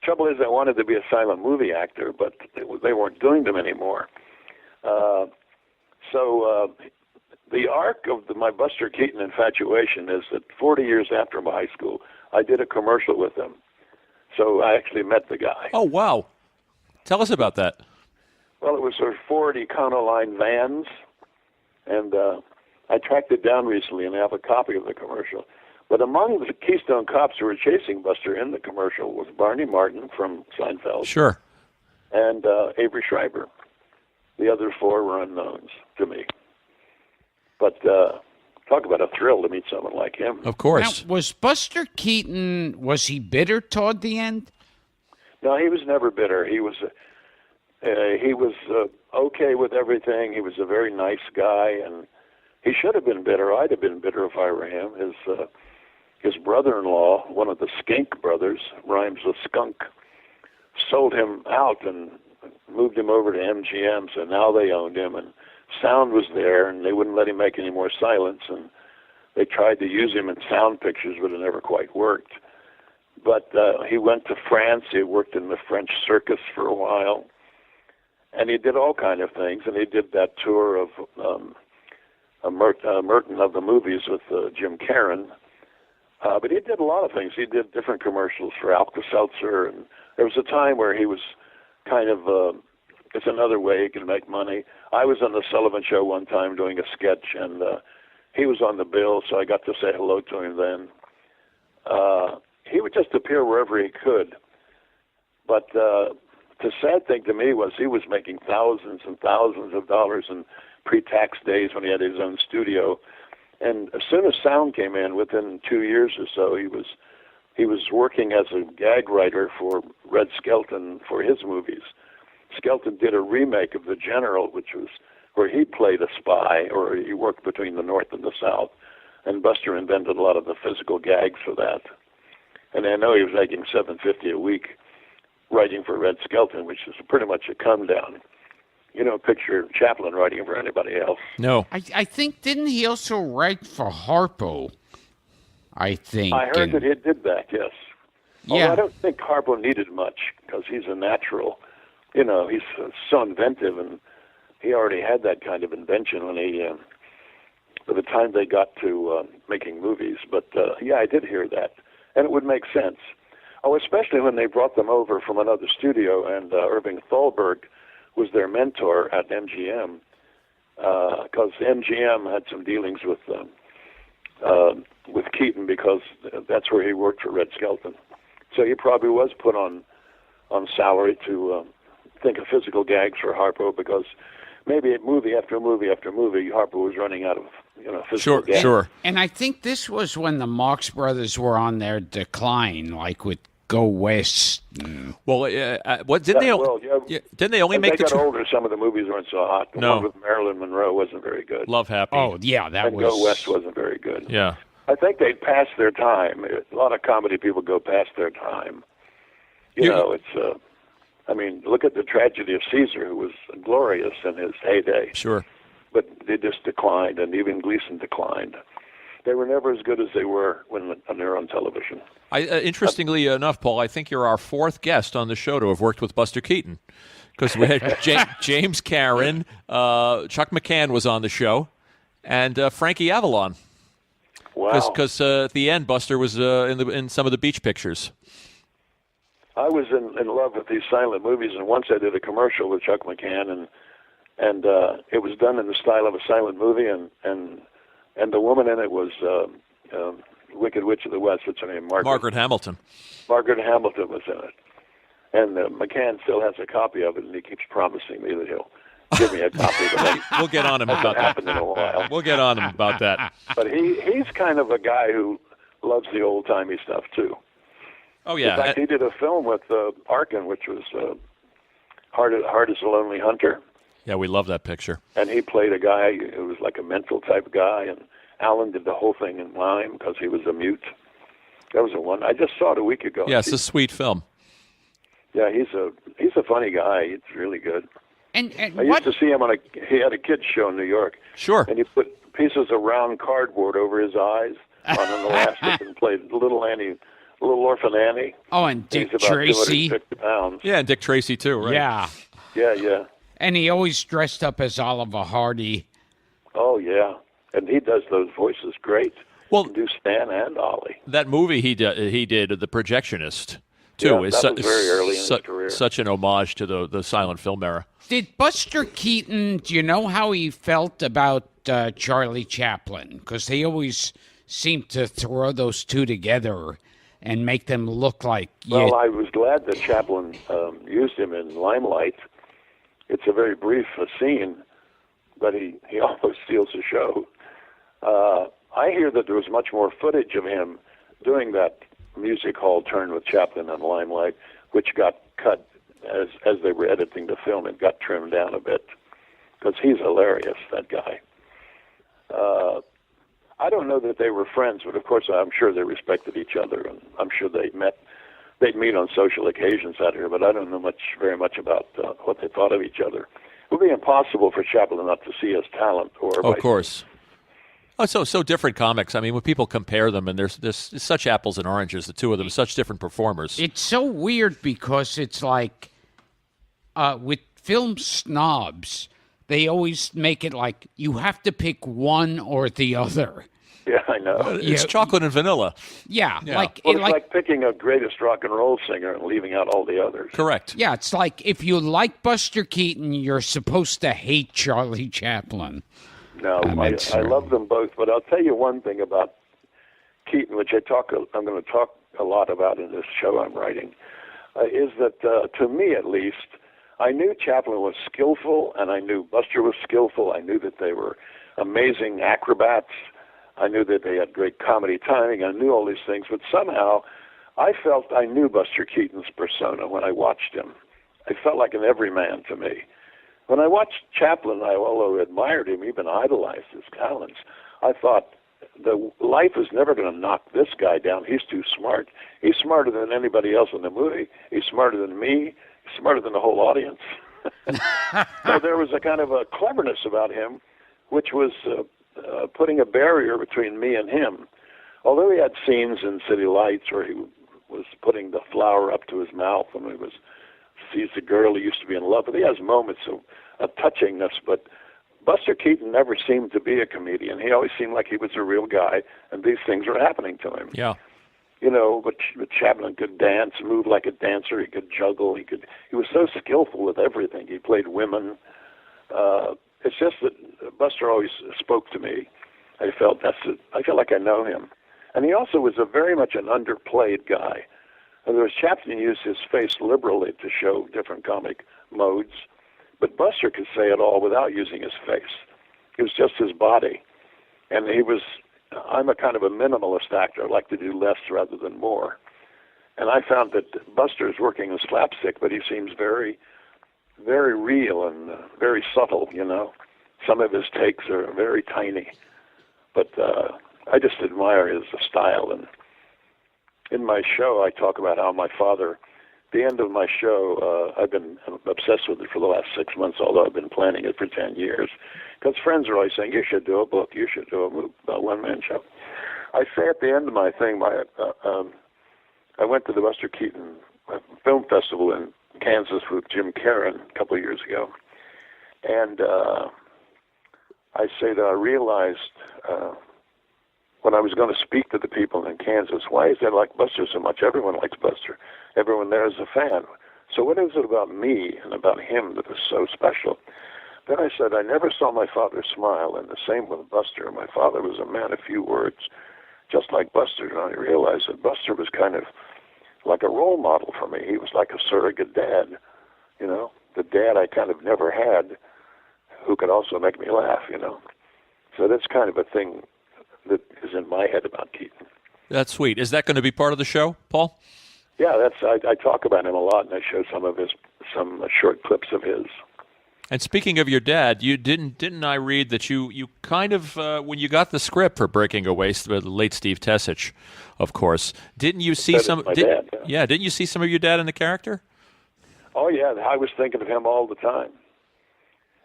Trouble is, I wanted to be a silent movie actor, but they weren't doing them anymore. So the arc of my Buster Keaton infatuation is that 40 years after my high school, I did a commercial with him. So I actually met the guy.
Oh, wow. Tell us about that.
Well, it was sort of Ford Econoline vans, and I tracked it down recently, and I have a copy of the commercial. But among the Keystone Cops who were chasing Buster in the commercial was Barney Martin from Seinfeld.
Sure.
And Avery Schreiber. The other four were unknowns to me. But talk about a thrill to meet someone like him.
Of course.
Now, was Buster Keaton, was he bitter toward the end?
No, he was never bitter. He was okay with everything. He was a very nice guy, and he should have been bitter. I'd have been bitter if I were him. His brother-in-law, one of the Skink brothers, rhymes with skunk, sold him out and moved him over to MGM, so now they owned him, and sound was there, and they wouldn't let him make any more silence, and they tried to use him in sound pictures, but it never quite worked. But he went to France. He worked in the French circus for a while, and he did all kind of things, and he did that tour of Merton of the movies with Jim Caron. But he did a lot of things. He did different commercials for Alka-Seltzer, and there was a time where he was kind of, it's another way he can make money. I was on the Sullivan Show one time doing a sketch, and he was on the bill, so I got to say hello to him then. He would just appear wherever he could. But the sad thing to me was he was making thousands and thousands of dollars in pre-tax days when he had his own studio. And as soon as sound came in, within 2 years or so, he was working as a gag writer for Red Skelton for his movies. Skelton did a remake of The General, which was where he played a spy, or he worked between the North and the South, and Buster invented a lot of the physical gags for that. And I know he was making $750 a week writing for Red Skelton, which is pretty much a come down. You don't picture Chaplin writing for anybody else.
No.
I think, didn't he also write for Harpo? I think.
I heard that he did that, yes.
Yeah.
Although I don't think Harpo needed much, because he's a natural. You know, he's so inventive, and he already had that kind of invention when he, by the time they got to making movies. But, yeah, I did hear that, and it would make sense. Oh, especially when they brought them over from another studio, and Irving Thalberg was their mentor at MGM, because MGM had some dealings with Keaton, because that's where he worked for Red Skelton. So he probably was put on salary to think of physical gags for Harpo, because maybe at movie after movie after movie, Harpo was running out of physical gags.
Sure.
And I think this was when the Marx Brothers were on their decline, like with Go West.
Well, what didn't they? Didn't they only
As
make
they got older, some of the movies weren't so hot. The one with Marilyn Monroe wasn't very good.
Love Happy.
Oh, yeah, that
and
was...
Go West wasn't very good.
Yeah.
I think they passed their time. A lot of comedy people go past their time. You know, it's... I mean, look at The Tragedy of Caesar, who was glorious in his heyday.
Sure.
But they just declined, and even Gleason declined. They were never as good as they were when they're on television.
Interestingly enough, Paul, I think you're our fourth guest on the show to have worked with Buster Keaton, because we had James Caron, Chuck McCann was on the show, and Frankie Avalon.
Wow.
Because at the end, Buster was in some of the beach pictures.
I was in love with these silent movies, and once I did a commercial with Chuck McCann, and it was done in the style of a silent movie, and the woman in it was Wicked Witch of the West. What's her name?
Margaret Hamilton.
Margaret Hamilton was in it, and McCann still has a copy of it, and he keeps promising me that he'll give me a copy. But
we'll get on him about that.
Happened in a while.
We'll get on him about that.
But he's kind of a guy who loves the old timey stuff too.
Oh yeah.
In fact, he did a film with Arkin, which was Hard as a Lonely Hunter.
Yeah, we love that picture.
And he played a guy who was like a mental type guy, and Alan did the whole thing in mime because he was a mute. That was the one I just saw it a week ago.
Yeah, it's a sweet film.
Yeah, he's a funny guy. It's really good.
And
I used to see him he had a kids show in New York.
Sure.
And he put pieces of round cardboard over his eyes on an elastic and played Little Orphan Annie.
Oh, and Dick
He's about
Tracy.
250 pounds.
Yeah, and Dick Tracy too, right?
Yeah.
Yeah.
And he always dressed up as Oliver Hardy.
Oh, yeah. And he does those voices great.
Well,
he can do Stan and Ollie.
That movie he did, The Projectionist, too.
Yeah, that was very early in his career.
Such an homage to the silent film era.
Did Buster Keaton, do you know how he felt about Charlie Chaplin? Because he always seemed to throw those two together and make them look like...
Well, I was glad that Chaplin used him in Limelight. It's a very brief scene, but he almost steals the show. I hear that there was much more footage of him doing that music hall turn with Chaplin on Limelight, which got cut as they were editing the film. It got trimmed down a bit because he's hilarious, that guy. I don't know that they were friends, but of course I'm sure they respected each other, and I'm sure they'd meet on social occasions out here, but I don't know very much about what they thought of each other. It would be impossible for Chaplin not to see his talent.
Of course. Oh, so different comics. I mean, when people compare them, and there's such apples and oranges, the two of them, such different performers.
It's so weird because it's like with film snobs, they always make it like you have to pick one or the other.
Yeah, I know.
It's chocolate and vanilla.
Yeah.
It's like picking a greatest rock and roll singer and leaving out all the others.
Correct.
Yeah, it's like if you like Buster Keaton, you're supposed to hate Charlie Chaplin.
No, I love them both, but I'll tell you one thing about Keaton, which I'm going to talk a lot about in this show I'm writing, is that to me at least, I knew Chaplin was skillful, and I knew Buster was skillful. I knew that they were amazing acrobats. I knew that they had great comedy timing. I knew all these things, but somehow I felt I knew Buster Keaton's persona when I watched him. he felt like an everyman to me. When I watched Chaplin, although I admired him, even idolized his talents, I thought, the life is never going to knock this guy down. He's too smart. He's smarter than anybody else in the movie. He's smarter than me. He's smarter than the whole audience. So there was a kind of a cleverness about him, which was putting a barrier between me and him. Although he had scenes in City Lights where he was putting the flower up to his mouth when he sees the girl he used to be in love with, he has moments of touchingness, but Buster Keaton never seemed to be a comedian. He always seemed like he was a real guy, and these things were happening to him.
Yeah.
You know, but Chaplin could dance, move like a dancer. He could juggle. He was so skillful with everything. He played women. It's just that Buster always spoke to me. I felt I feel like I know him. And he also was very much an underplayed guy. In other words, Chaplin used his face liberally to show different comic modes, but Buster could say it all without using his face. It was just his body. And I'm a kind of a minimalist actor. I like to do less rather than more. And I found that Buster is working in slapstick, but he seems very, very real and very subtle, you know. Some of his takes are very tiny. But I just admire his style. And in my show, I talk about how my father, the end of my show, I've been obsessed with it for the last 6 months, although I've been planning it for 10 years. Because friends are always saying, you should do a book, you should do a one-man show. I say at the end of my thing, I went to the Buster Keaton Film Festival in Kansas with Jim Caron a couple of years ago. And I say that I realized when I was going to speak to the people in Kansas, why is that like Buster so much? Everyone likes Buster. Everyone there is a fan. So what is it about me and about him that is so special? Then I said, I never saw my father smile, and the same with Buster. My father was a man of few words, just like Buster, and I realized that Buster was kind of like a role model for me. He was like a surrogate dad, you know, the dad I kind of never had who could also make me laugh, you know. So that's kind of a thing that is in my head about Keaton.
That's sweet. Is that going to be part of the show, Paul?
Yeah, I talk about him a lot, and I show some short clips of his.
And speaking of your dad, you didn't I read that you kind of when you got the script for Breaking Away, the late Steve Tessich, of course, didn't you see some?
Dad,
yeah, didn't you see some of your dad in the character?
Oh yeah, I was thinking of him all the time.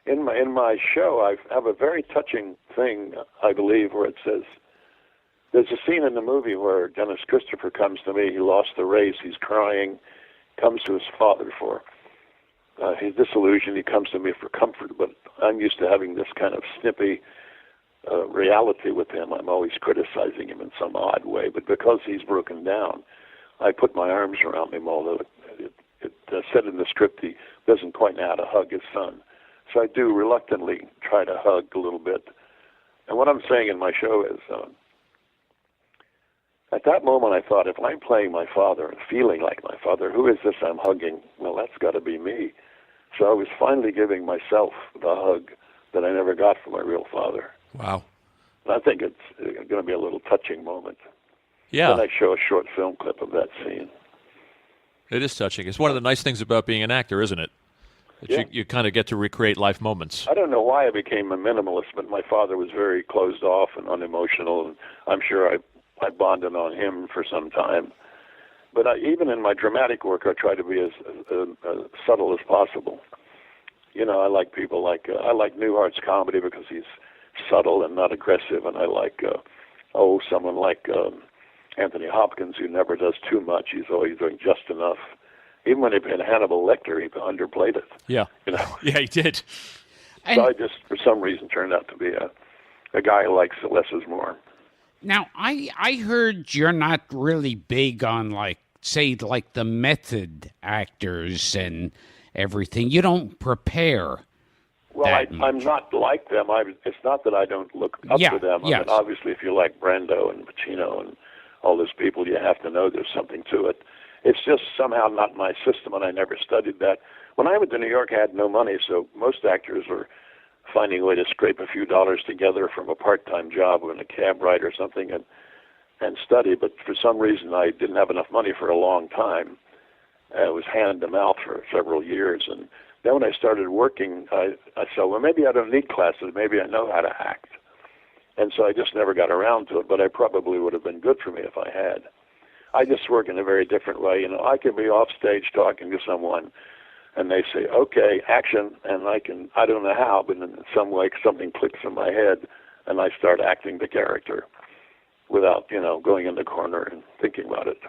In my show, I have a very touching thing, I believe, where it says, there's a scene in the movie where Dennis Christopher comes to me. He lost the race. He's crying. Comes to his father for his disillusion. He comes to me for comfort. But I'm used to having this kind of snippy reality with him. I'm always criticizing him in some odd way. But because he's broken down, I put my arms around him, although it said in the script he doesn't quite know how to hug his son. So I do reluctantly try to hug a little bit. And what I'm saying in my show is, at that moment I thought, if I'm playing my father and feeling like my father, who is this I'm hugging? Well, that's got to be me. So I was finally giving myself the hug that I never got from my real father.
Wow.
And I think it's going to be a little touching moment.
Yeah.
Then I show a short film clip of that scene.
It is touching. It's one of the nice things about being an actor, isn't it? That
Yeah.
you kind of get to recreate life moments.
I don't know why I became a minimalist, but my father was very closed off and unemotional, and I'm sure I bonded on him for some time. But even in my dramatic work, I try to be as subtle as possible. You know, I like people I like Newhart's comedy because he's subtle and not aggressive, and I like someone like Anthony Hopkins, who never does too much. He's always doing just enough. Even when he played Hannibal Lecter, he underplayed it.
Yeah.
You know.
Yeah, he did.
So I just, for some reason, turned out to be a guy who likes less is more.
Now, I heard you're not really big on, say, the method actors and everything. You don't prepare.
Well, I'm not like them. It's not that I don't look up to them.
Yes.
I mean, obviously, if you like Brando and Pacino and all those people, you have to know there's something to it. It's just somehow not my system, and I never studied that. When I went to New York, I had no money, so most actors were finding a way to scrape a few dollars together from a part-time job in a cab ride or something and study. But for some reason, I didn't have enough money for a long time. it was hand to mouth for several years. And then when I started working, I said, well, maybe I don't need classes. Maybe I know how to act. And so I just never got around to it, but I probably would have been good for me if I had. I just work in a very different way. You know, I can be off stage talking to someone, and they say, okay, action, and I don't know how, but in some way something clicks in my head, and I start acting the character without, you know, going in the corner and thinking about it,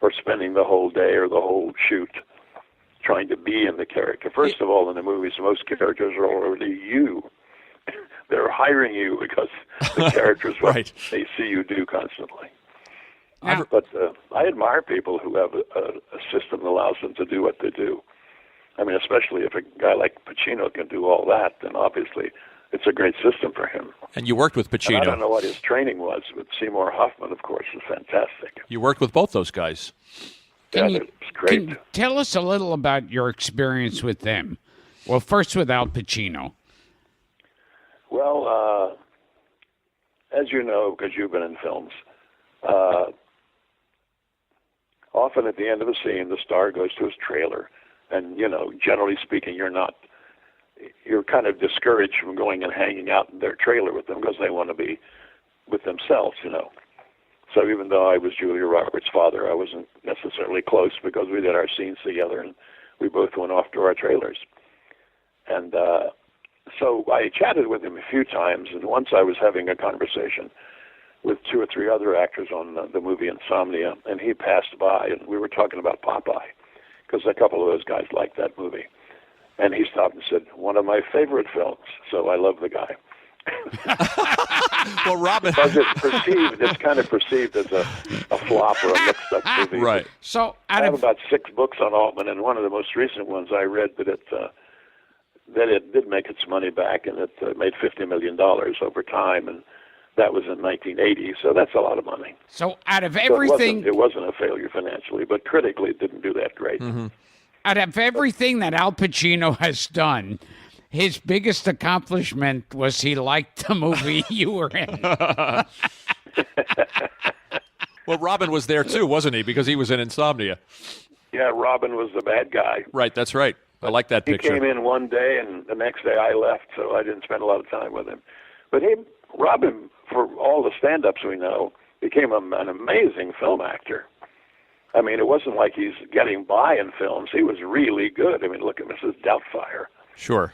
or spending the whole day or the whole shoot trying to be in the character. First of all, in the movies, most characters are already you. They're hiring you because the character's what
Right.
they see you do constantly. But I admire people who have a system that allows them to do what they do. I mean, especially if a guy like Pacino can do all that, then obviously it's a great system for him.
And you worked with
And
Pacino.
I don't know what his training was, but Seymour Hoffman, of course, is fantastic.
You worked with both those guys.
It's great.
Can tell us a little about your experience with them? Well, first with Al Pacino.
Well, as you know, because you've been in films, often at the end of a scene, the star goes to his trailer. And, you know, generally speaking, you're kind of discouraged from going and hanging out in their trailer with them because they want to be with themselves, you know. So even though I was Julia Roberts' father, I wasn't necessarily close because we did our scenes together and we both went off to our trailers. And so I chatted with him a few times, and once I was having a conversation with 2 or 3 other actors on the movie Insomnia, and he passed by, and we were talking about Popeye, because a couple of those guys liked that movie. And he stopped and said, one of my favorite films, so I love the guy.
Well, Robin.
Because it's kind of perceived as a flop or a mixed-up movie.
Right.
So
I have about 6 books on Altman, and one of the most recent ones I read that it did make its money back, and it made $50 million over time, and that was in 1980, so that's a lot of money.
So out of
So
everything,
it wasn't a failure financially, but critically it didn't do that great.
Mm-hmm.
out of everything that Al Pacino has done, his biggest accomplishment was he liked the movie you were in.
Well, Robin was there too, wasn't he? Because he was in Insomnia.
Yeah, Robin was the bad guy.
Right, that's right. I like that
He
picture.
came in one day, and the next day I left, so I didn't spend a lot of time with him. But Robin, for all the stand-ups we know, became an amazing film actor. I mean, it wasn't like he's getting by in films. He was really good. I mean, look at Mrs. Doubtfire.
Sure.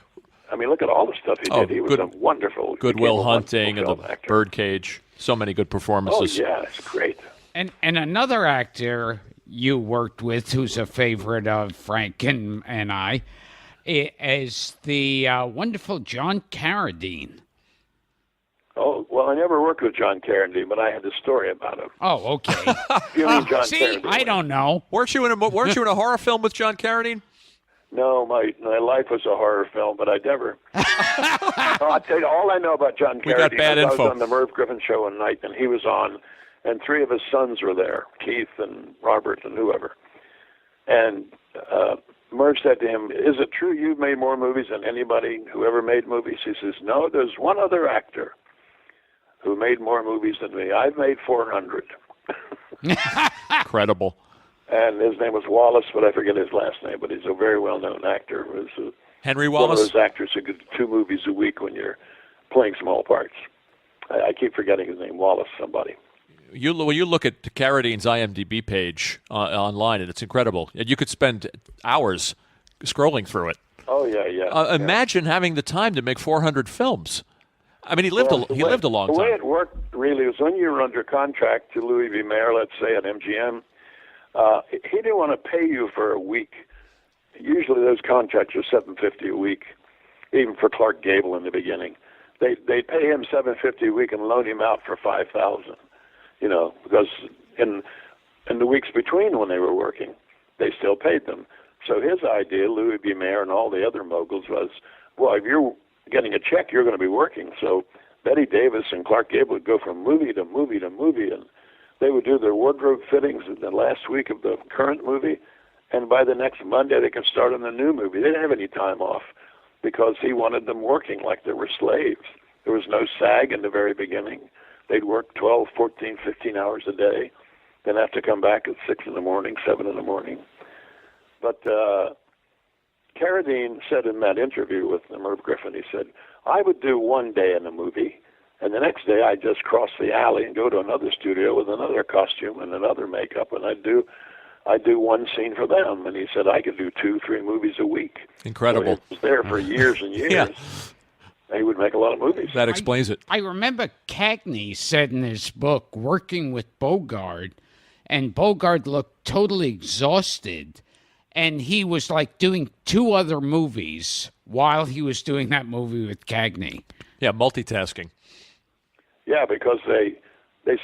I mean, look at all the stuff he did. He was a wonderful
Good
became
Will
a
Hunting and
wonderful
the
film actor.
Birdcage. So many good
Oh,
performances.
yeah, it's great.
And another actor you worked with, who's a favorite of Frank and I, is the wonderful John Carradine.
Oh, well, I never worked with John Carradine, but I had a story about him.
Oh, okay.
You mean John
See,
Carradine?
I don't know.
Weren't you in a horror film with John Carradine?
No, my life was a horror film, but I never. I'll tell you, all I know about John Carradine
We got bad
is I
info.
was on the Merv Griffin show one night, and he was on, and 3 of his sons were there, Keith and Robert and whoever. And Merv said to him, is it true you've made more movies than anybody who ever made movies? He says, no, there's one other actor who made more movies than me. I've made 400.
Incredible.
And his name was Wallace, but I forget his last name, but he's a very well-known actor. He was
Henry
one of
Wallace?
those actors who could do 2 movies a week when you're playing small parts. I keep forgetting his name, Wallace somebody.
You look at Carradine's IMDb page online, and it's incredible. And you could spend hours scrolling through it.
Oh, yeah.
Imagine having the time to make 400 films. I mean, he lived a long
The way
time.
it worked really was when you were under contract to Louis B. Mayer, let's say at MGM, he didn't want to pay you for a week. Usually those contracts are $750 a week, even for Clark Gable in the beginning. They'd pay him $750 a week and loan him out for $5,000. You know, because in the weeks between when they were working, they still paid them. So his idea, Louis B. Mayer and all the other moguls, was, well, if you're getting a check, you're going to be working. So Betty Davis and Clark Gable would go from movie to movie to movie, and they would do their wardrobe fittings in the last week of the current movie, and by the next Monday they could start on the new movie. They didn't have any time off because he wanted them working like they were slaves. There was no SAG in the very beginning. They'd work 12, 14, 15 hours a day, then have to come back at 6 in the morning, 7 in the morning. But Carradine said in that interview with Merv Griffin, he said, I would do one day in a movie, and the next day I'd just cross the alley and go to another studio with another costume and another makeup, and I'd do one scene for them. And he said I could do 2-3 movies a week.
Incredible.
So he was there for years and years.
Yeah.
And he would make a lot of movies.
That explains it.
I remember Cagney said in his book, working with Bogart, and Bogart looked totally exhausted, and he was like doing 2 other movies while he was doing that movie with Cagney.
Yeah, multitasking.
Yeah, because they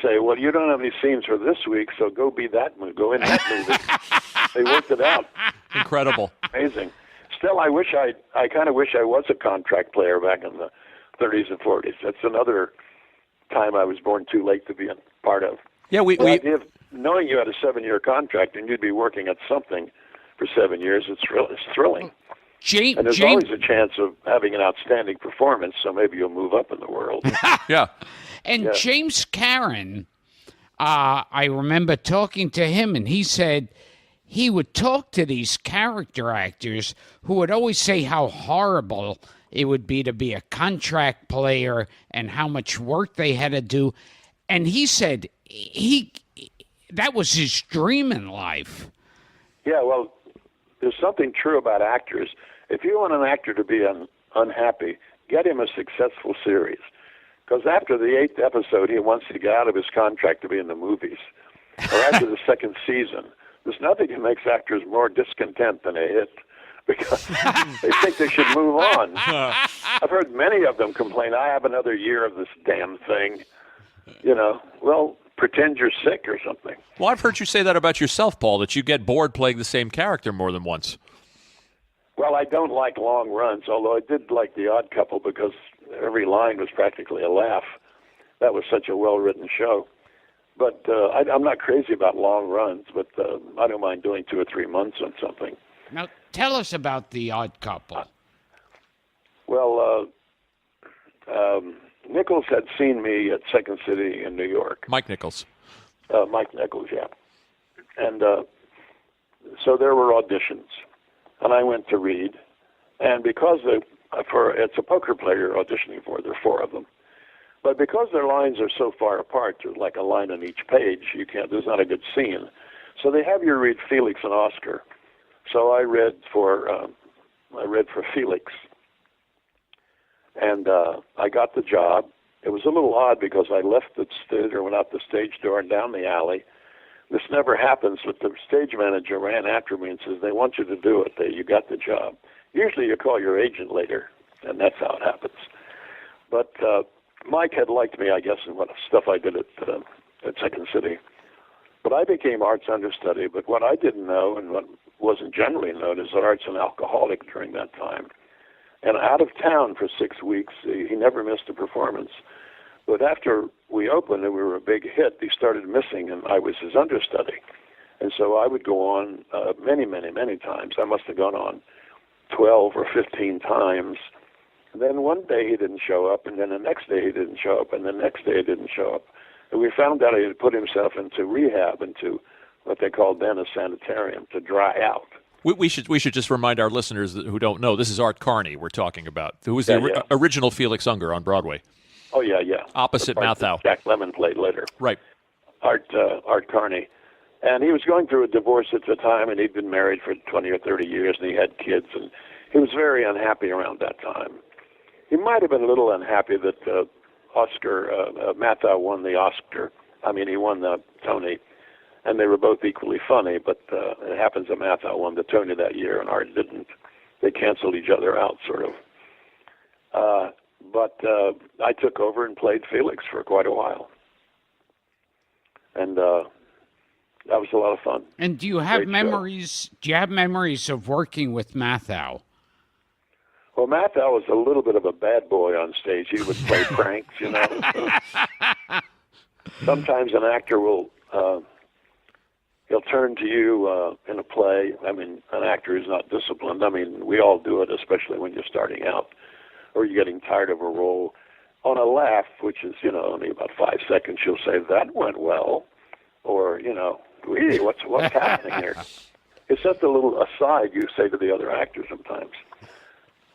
say, well, you don't have any scenes for this week, so go be that movie. Go in that movie. They worked it out.
Incredible.
Amazing. Still, I kind of wish I was a contract player back in the 30s and 40s. That's another time I was born too late to be a part of.
Yeah,
the idea of knowing you had a 7-year contract and you'd be working at something for 7 years, it's thrilling. And there's always a chance of having an outstanding performance, so maybe you'll move up in the world.
Yeah.
And James Karen, I remember talking to him, and he said he would talk to these character actors who would always say how horrible it would be to be a contract player and how much work they had to do. And he said that was his dream in life.
Yeah, well, there's something true about actors. If you want an actor to be unhappy, get him a successful series. Because after the 8th episode, he wants to get out of his contract to be in the movies. Or after the 2nd season, there's nothing that makes actors more discontent than a hit. Because they think they should move on. I've heard many of them complain, I have another year of this damn thing. Well, pretend you're sick or something.
Well, I've heard you say that about yourself, Paul, that you get bored playing the same character more than once.
Well, I don't like long runs, although I did like The Odd Couple because every line was practically a laugh. That was such a well-written show. But I'm not crazy about long runs, but I don't mind doing 2 or 3 months on something.
Now, tell us about The Odd Couple.
Well, Nichols had seen me at Second City in New York.
Mike Nichols.
Mike Nichols, yeah. And so there were auditions, and I went to read. And because it's a poker player you're auditioning for, there are 4 of them. But because their lines are so far apart, there's like a line on each page, there's not a good scene. So they have you read Felix and Oscar. So I read for Felix. And I got the job. It was a little odd because I left the theater, went out the stage door and down the alley. This never happens, but the stage manager ran after me and says, they want you to do it. You got the job. Usually you call your agent later, and that's how it happens. But Mike had liked me, I guess, in what stuff I did at Second City. But I became arts understudy. But what I didn't know, and what wasn't generally known, is that Art's an alcoholic during that time. And out of town for 6 weeks, he never missed a performance. But after we opened and we were a big hit, he started missing, and I was his understudy. And so I would go on many, many, many times. I must have gone on 12 or 15 times. And then one day he didn't show up, and then the next day he didn't show up, and the next day he didn't show up. And we found out he had put himself into rehab, into what they called then a sanitarium, to dry out.
We should just remind our listeners who don't know, this is Art Carney we're talking about, who was the original Felix Unger on Broadway.
Oh, yeah, yeah.
Opposite Mathau.
Jack Lemmon played later.
Right.
Art Carney. And he was going through a divorce at the time, and he'd been married for 20 or 30 years, and he had kids, and he was very unhappy around that time. He might have been a little unhappy that Mathau won the Oscar. I mean, he won the Tony, and they were both equally funny, but it happens that Mathau won the Tony that year, and Art didn't. They canceled each other out, sort of. But I took over and played Felix for quite a while. And that was a lot of fun.
And do you have memories? Do you have memories of working with Mathau?
Well, Mathau was a little bit of a bad boy on stage. He would play pranks, you know. Sometimes an actor will he'll turn to you in a play. I mean, an actor is not disciplined. I mean, we all do it, especially when you're starting out or you're getting tired of a role. On a laugh, which is, you know, only about 5 seconds, you'll say, that went well. Or, you know, what's happening here? It's just a little aside you say to the other actors sometimes,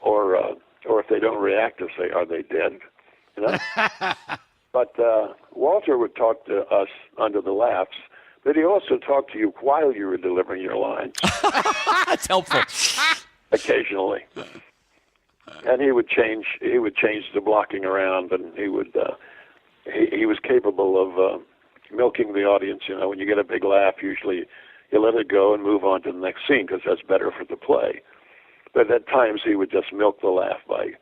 or if they don't react, to say, "Are they dead?" You know. But Walter would talk to us under the laughs, but he also talked to you while you were delivering your lines.
That's helpful.
Occasionally, and he would change the blocking around, and he would he was capable of milking the audience. You know, when you get a big laugh, usually you let it go and move on to the next scene because that's better for the play. But at times he would just milk the laugh by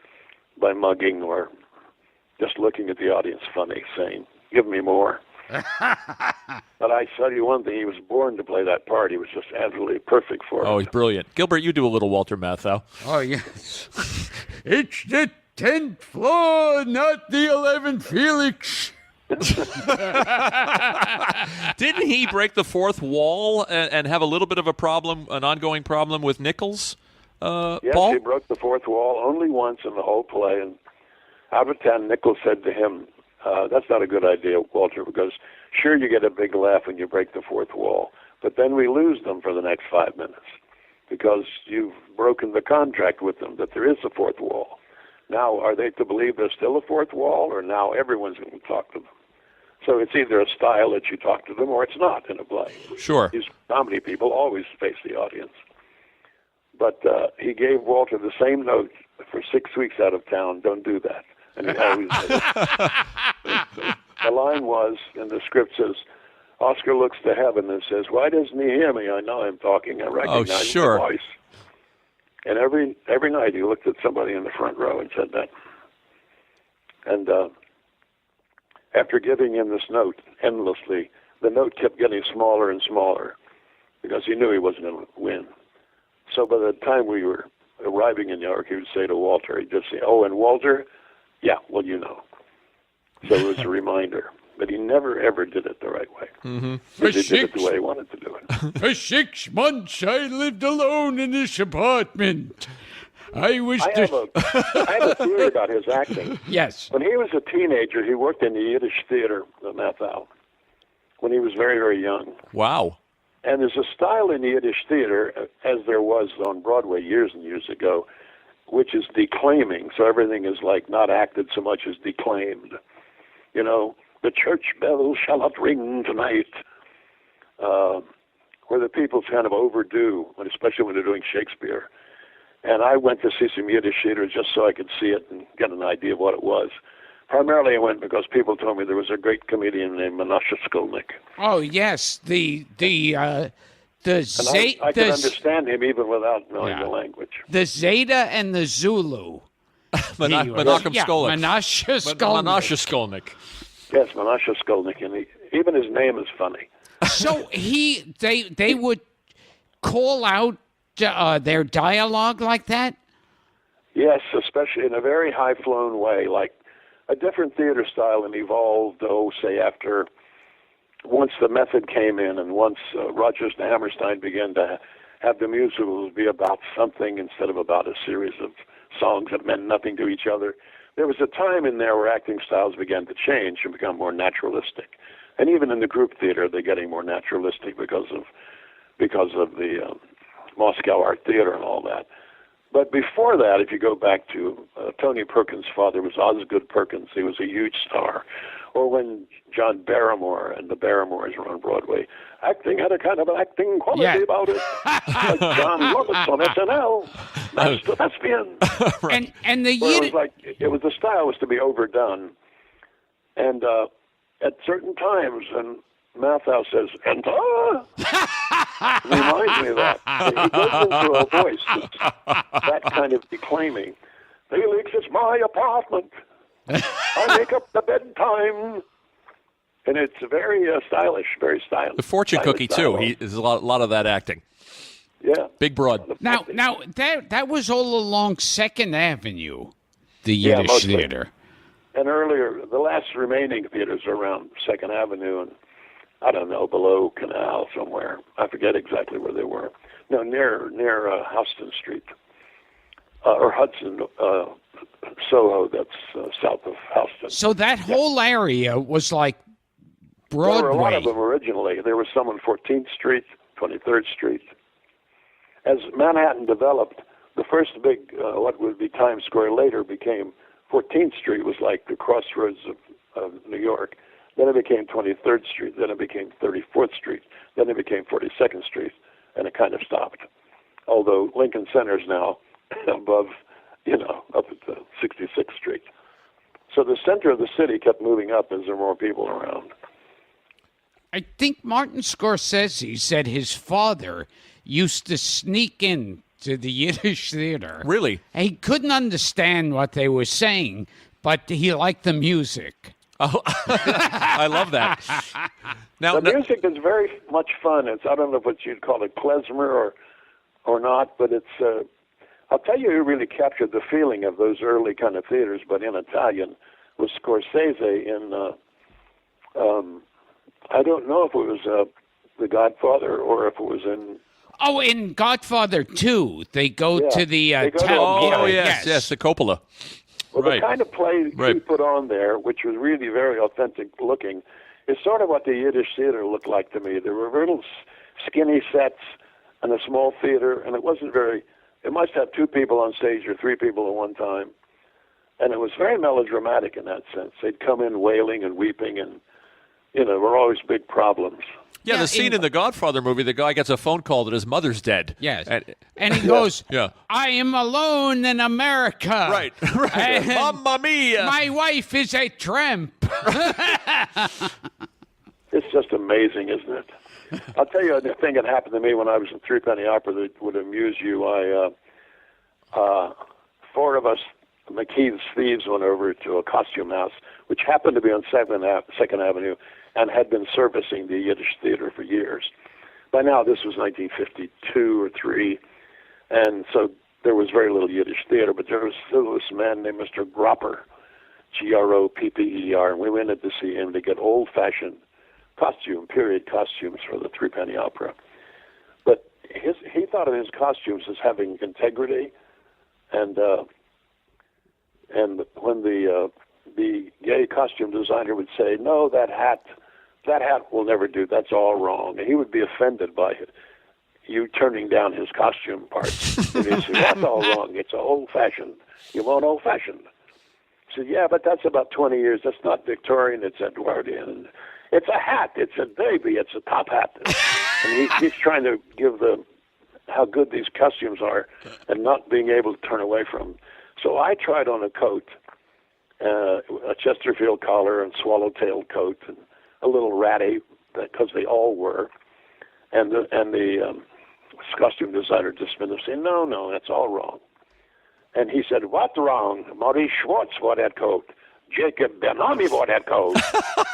mugging or just looking at the audience funny, saying, "Give me more." But I tell you one thing, he was born to play that part. He was just absolutely perfect for it.
Oh, he's brilliant. Gilbert, you do a little Walter Matthau.
Oh, yes. It's the 10th floor, not the 11th, Felix.
Didn't he break the fourth wall and have a little bit of a problem, an ongoing problem with Nichols,
Yes,
Paul?
he broke the fourth wall only once in the whole play. And out of 10, Nichols said to him, "That's not a good idea, Walter, because sure you get a big laugh when you break the fourth wall, but then we lose them for the next 5 minutes because you've broken the contract with them that there is a fourth wall. Now, are they to believe there's still a fourth wall, or now everyone's going to talk to them?" So it's either a style that you talk to them or it's not in a play.
Sure.
These comedy people always face the audience. But he gave Walter the same note for 6 weeks out of town, "Don't do that." And he always did it. The line was, in the script says, Oscar looks to heaven and says, "Why doesn't he hear me? I know I'm talking. I recognize
sure.
my voice." And every night he looked at somebody in the front row and said that. And after giving him this note endlessly, the note kept getting smaller and smaller because he knew he wasn't going to win. So by the time we were arriving in New York, he would say to Walter, he'd just say, "Oh, and Walter, yeah, well, you know." So it was a reminder. But he never, ever did it the right way.
Mm-hmm.
He did it the way he wanted to do it.
For 6 months, I lived alone in this apartment. I
have a theory about his acting.
Yes.
When he was a teenager, he worked in the Yiddish theater, the Matthau, when he was very, very young.
Wow.
And there's a style in the Yiddish theater, as there was on Broadway years and years ago, which is declaiming. So everything is like not acted so much as declaimed. You know, "The church bell shall not ring tonight," where the people kind of overdo, especially when they're doing Shakespeare. And I went to see some Yiddish theater just so I could see it and get an idea of what it was. Primarily I went because people told me there was a great comedian named Menashe Skolnick.
Oh, yes. I
can understand him even without knowing the language.
The Zeta and the Zulu.
Menachem Skolnick.
Menashe
Skolnick.
Yes, Menashe Skolnick, and even his name is funny.
So they would call out their dialogue like that?
Yes, especially in a very high-flown way, like a different theater style and evolved, say after once the method came in and once Rodgers and Hammerstein began to have the musicals be about something instead of about a series of songs that meant nothing to each other. There was a time in there where acting styles began to change and become more naturalistic. And even in the group theater, they're getting more naturalistic because of the Moscow Art Theater and all that. But before that, if you go back to Tony Perkins' father was Osgood Perkins. He was a huge star. Or when John Barrymore and the Barrymores were on Broadway, acting had a kind of acting quality about it. Like John Lovitz on SNL. That's the thespian.
Right. And the
Yiddish... the style was to be overdone. And at certain times, and Matthau says, "Enter," reminds me of that. And he goes into a voice that kind of declaiming. "Felix, it's my apartment. I make up the bedtime." And it's very stylish, very stylish.
The fortune cookie, too. There's a lot of that acting.
Yeah.
Big broad.
Now that was all along 2nd Avenue, the Yiddish theater.
And earlier, the last remaining theaters are around 2nd Avenue and, I don't know, below Canal somewhere. I forget exactly where they were. No, near Houston Street. Or Hudson, Soho, that's south of Houston.
So that whole area was like Broadway.
There were a lot of them originally. There was some on 14th Street, 23rd Street. as Manhattan developed, the first big, what would be Times Square later, became 14th Street was like the crossroads of New York. Then it became 23rd Street. Then it became 34th Street. Then it became 42nd Street, and it kind of stopped. Although Lincoln Center is now above, up at the 66th Street. So the center of the city kept moving up as there were more people around.
I think Martin Scorsese said his father used to sneak in to the Yiddish theater.
Really?
He couldn't understand what they were saying, but he liked the music.
Oh, I love that. Now,
the music is very much fun. I don't know what you'd call it, klezmer or not, but it's. I'll tell you who really captured the feeling of those early kind of theaters, but in Italian, was Scorsese in. I don't know if it was The Godfather or if it was in.
Oh, in Godfather 2, they go to the
Oh,
town.
yes, the Coppola.
Well,
Right.
the kind of play he put on there, which was really very authentic looking, is sort of what the Yiddish theater looked like to me. There were little skinny sets and a small theater, and it wasn't very. It must have 2 people on stage or 3 people at one time, and it was very melodramatic in that sense. They'd come in wailing and weeping, and there were always big problems.
Yeah, the scene in the Godfather movie, the guy gets a phone call that his mother's dead.
Yes. And he goes,
Yeah.
I am alone in America.
Right.
And
Mamma mia!
my wife is a tramp.
It's just amazing, isn't it? I'll tell you the thing that happened to me when I was in Threepenny Opera that would amuse you. 4 of us, McKeith's thieves, went over to a costume house, which happened to be on Second Avenue, and had been servicing the Yiddish theater for years. By now, this was 1952 or 3, and so there was very little Yiddish theater, but there was still this man named Mr. Gropper, Gropper, and we went in to see him to get old-fashioned period costumes for the Threepenny Opera. But he thought of his costumes as having integrity, and when the gay costume designer would say, "No, that hat will never do. That's all wrong," and he would be offended by it. You turning down his costume parts. And he'd say, "That's all wrong. It's old-fashioned. You want old-fashioned?" I said, "Yeah, but that's about 20 years. That's not Victorian. It's Edwardian. It's a hat. It's a baby. It's a top hat." And he's trying to give how good these costumes are and not being able to turn away from them. So I tried on a coat, a Chesterfield collar and swallow-tailed coat, and a little ratty, because they all were. And the costume designer dismissed him, saying, no, that's all wrong. And he said, "What wrong? Maurice Schwartz wore that coat. Jacob Benami wore that coat."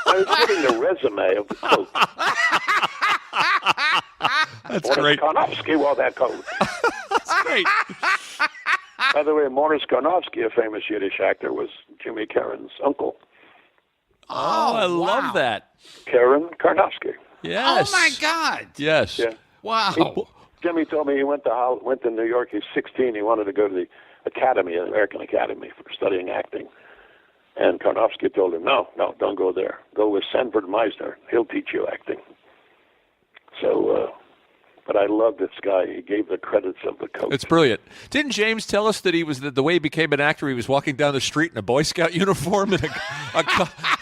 I was giving the resume of the coat.
That's great.
Karnofsky wore that coat.
That's great.
By the way, Morris Karnofsky, a famous Yiddish actor, was Jimmy Karen's uncle.
Oh, I love that.
Karen Karnofsky.
Yes.
Oh, my God.
Yes.
Yeah.
Wow.
Jimmy told me he went to New York. He's 16. He wanted to go to the Academy, the American Academy, for studying acting. And Karnofsky told him, no, don't go there. Go with Sanford Meisner. He'll teach you acting. So, but I love this guy. He gave the credits of the coat.
It's brilliant. Didn't James tell us that he was the way he became an actor? He was walking down the street in a Boy Scout uniform, and it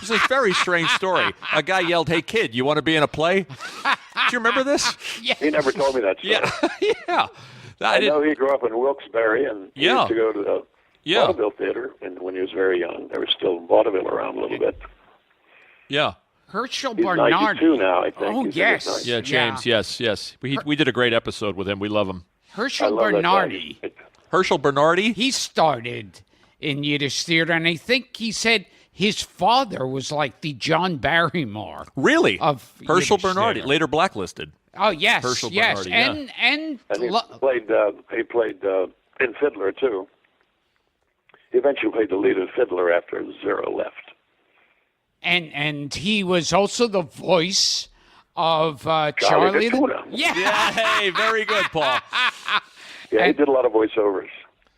was a very strange story. A guy yelled, "Hey kid, you want to be in a play?" Do you remember this?
Yes.
He never told me that story.
Yeah.
I know he grew up in Wilkes-Barre, and he used to go to the vaudeville theater. And when he was very young, there was still vaudeville around a little bit.
Yeah.
Herschel
He's
Bernardi.
92 now, I think.
Oh,
He's
yes.
Yeah, James. Yes. We did a great episode with him. We love him.
Herschel
I love that
Bernardi.
guy.
Herschel Bernardi.
He started in Yiddish theater, and I think he said his father was like the John Barrymore.
Really?
Of
Herschel
Yiddish
Bernardi,
theater.
later blacklisted.
Oh, yes.
Herschel
yes.
Bernardi,
And
he played in Fiddler, too. He eventually played the lead in Fiddler after Zero left.
And he was also the voice of Charlie.
the Tuna.
Yeah.
Yeah, hey, very good, Paul.
Yeah, he did a lot of voiceovers.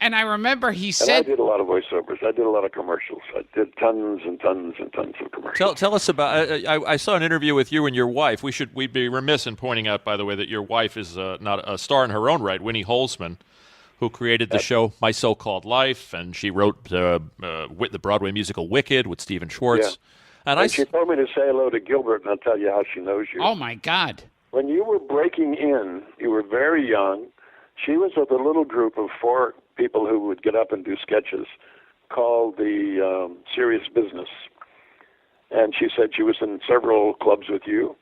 And I remember he
And I
said,
did a lot of voiceovers. I did a lot of commercials. I did tons and tons and tons of commercials.
Tell us about. I saw an interview with you and your wife. We'd be remiss in pointing out, by the way, that your wife is not a star in her own right, Winnie Holzman, who created the show My So-Called Life, and she wrote the Broadway musical Wicked with Stephen Schwartz.
Yeah. And she told me to say hello to Gilbert, and I'll tell you how she knows you.
oh, my God.
When you were breaking in, you were very young. She was with a little group of 4 people who would get up and do sketches called the Serious Business. And she said she was in several clubs with you,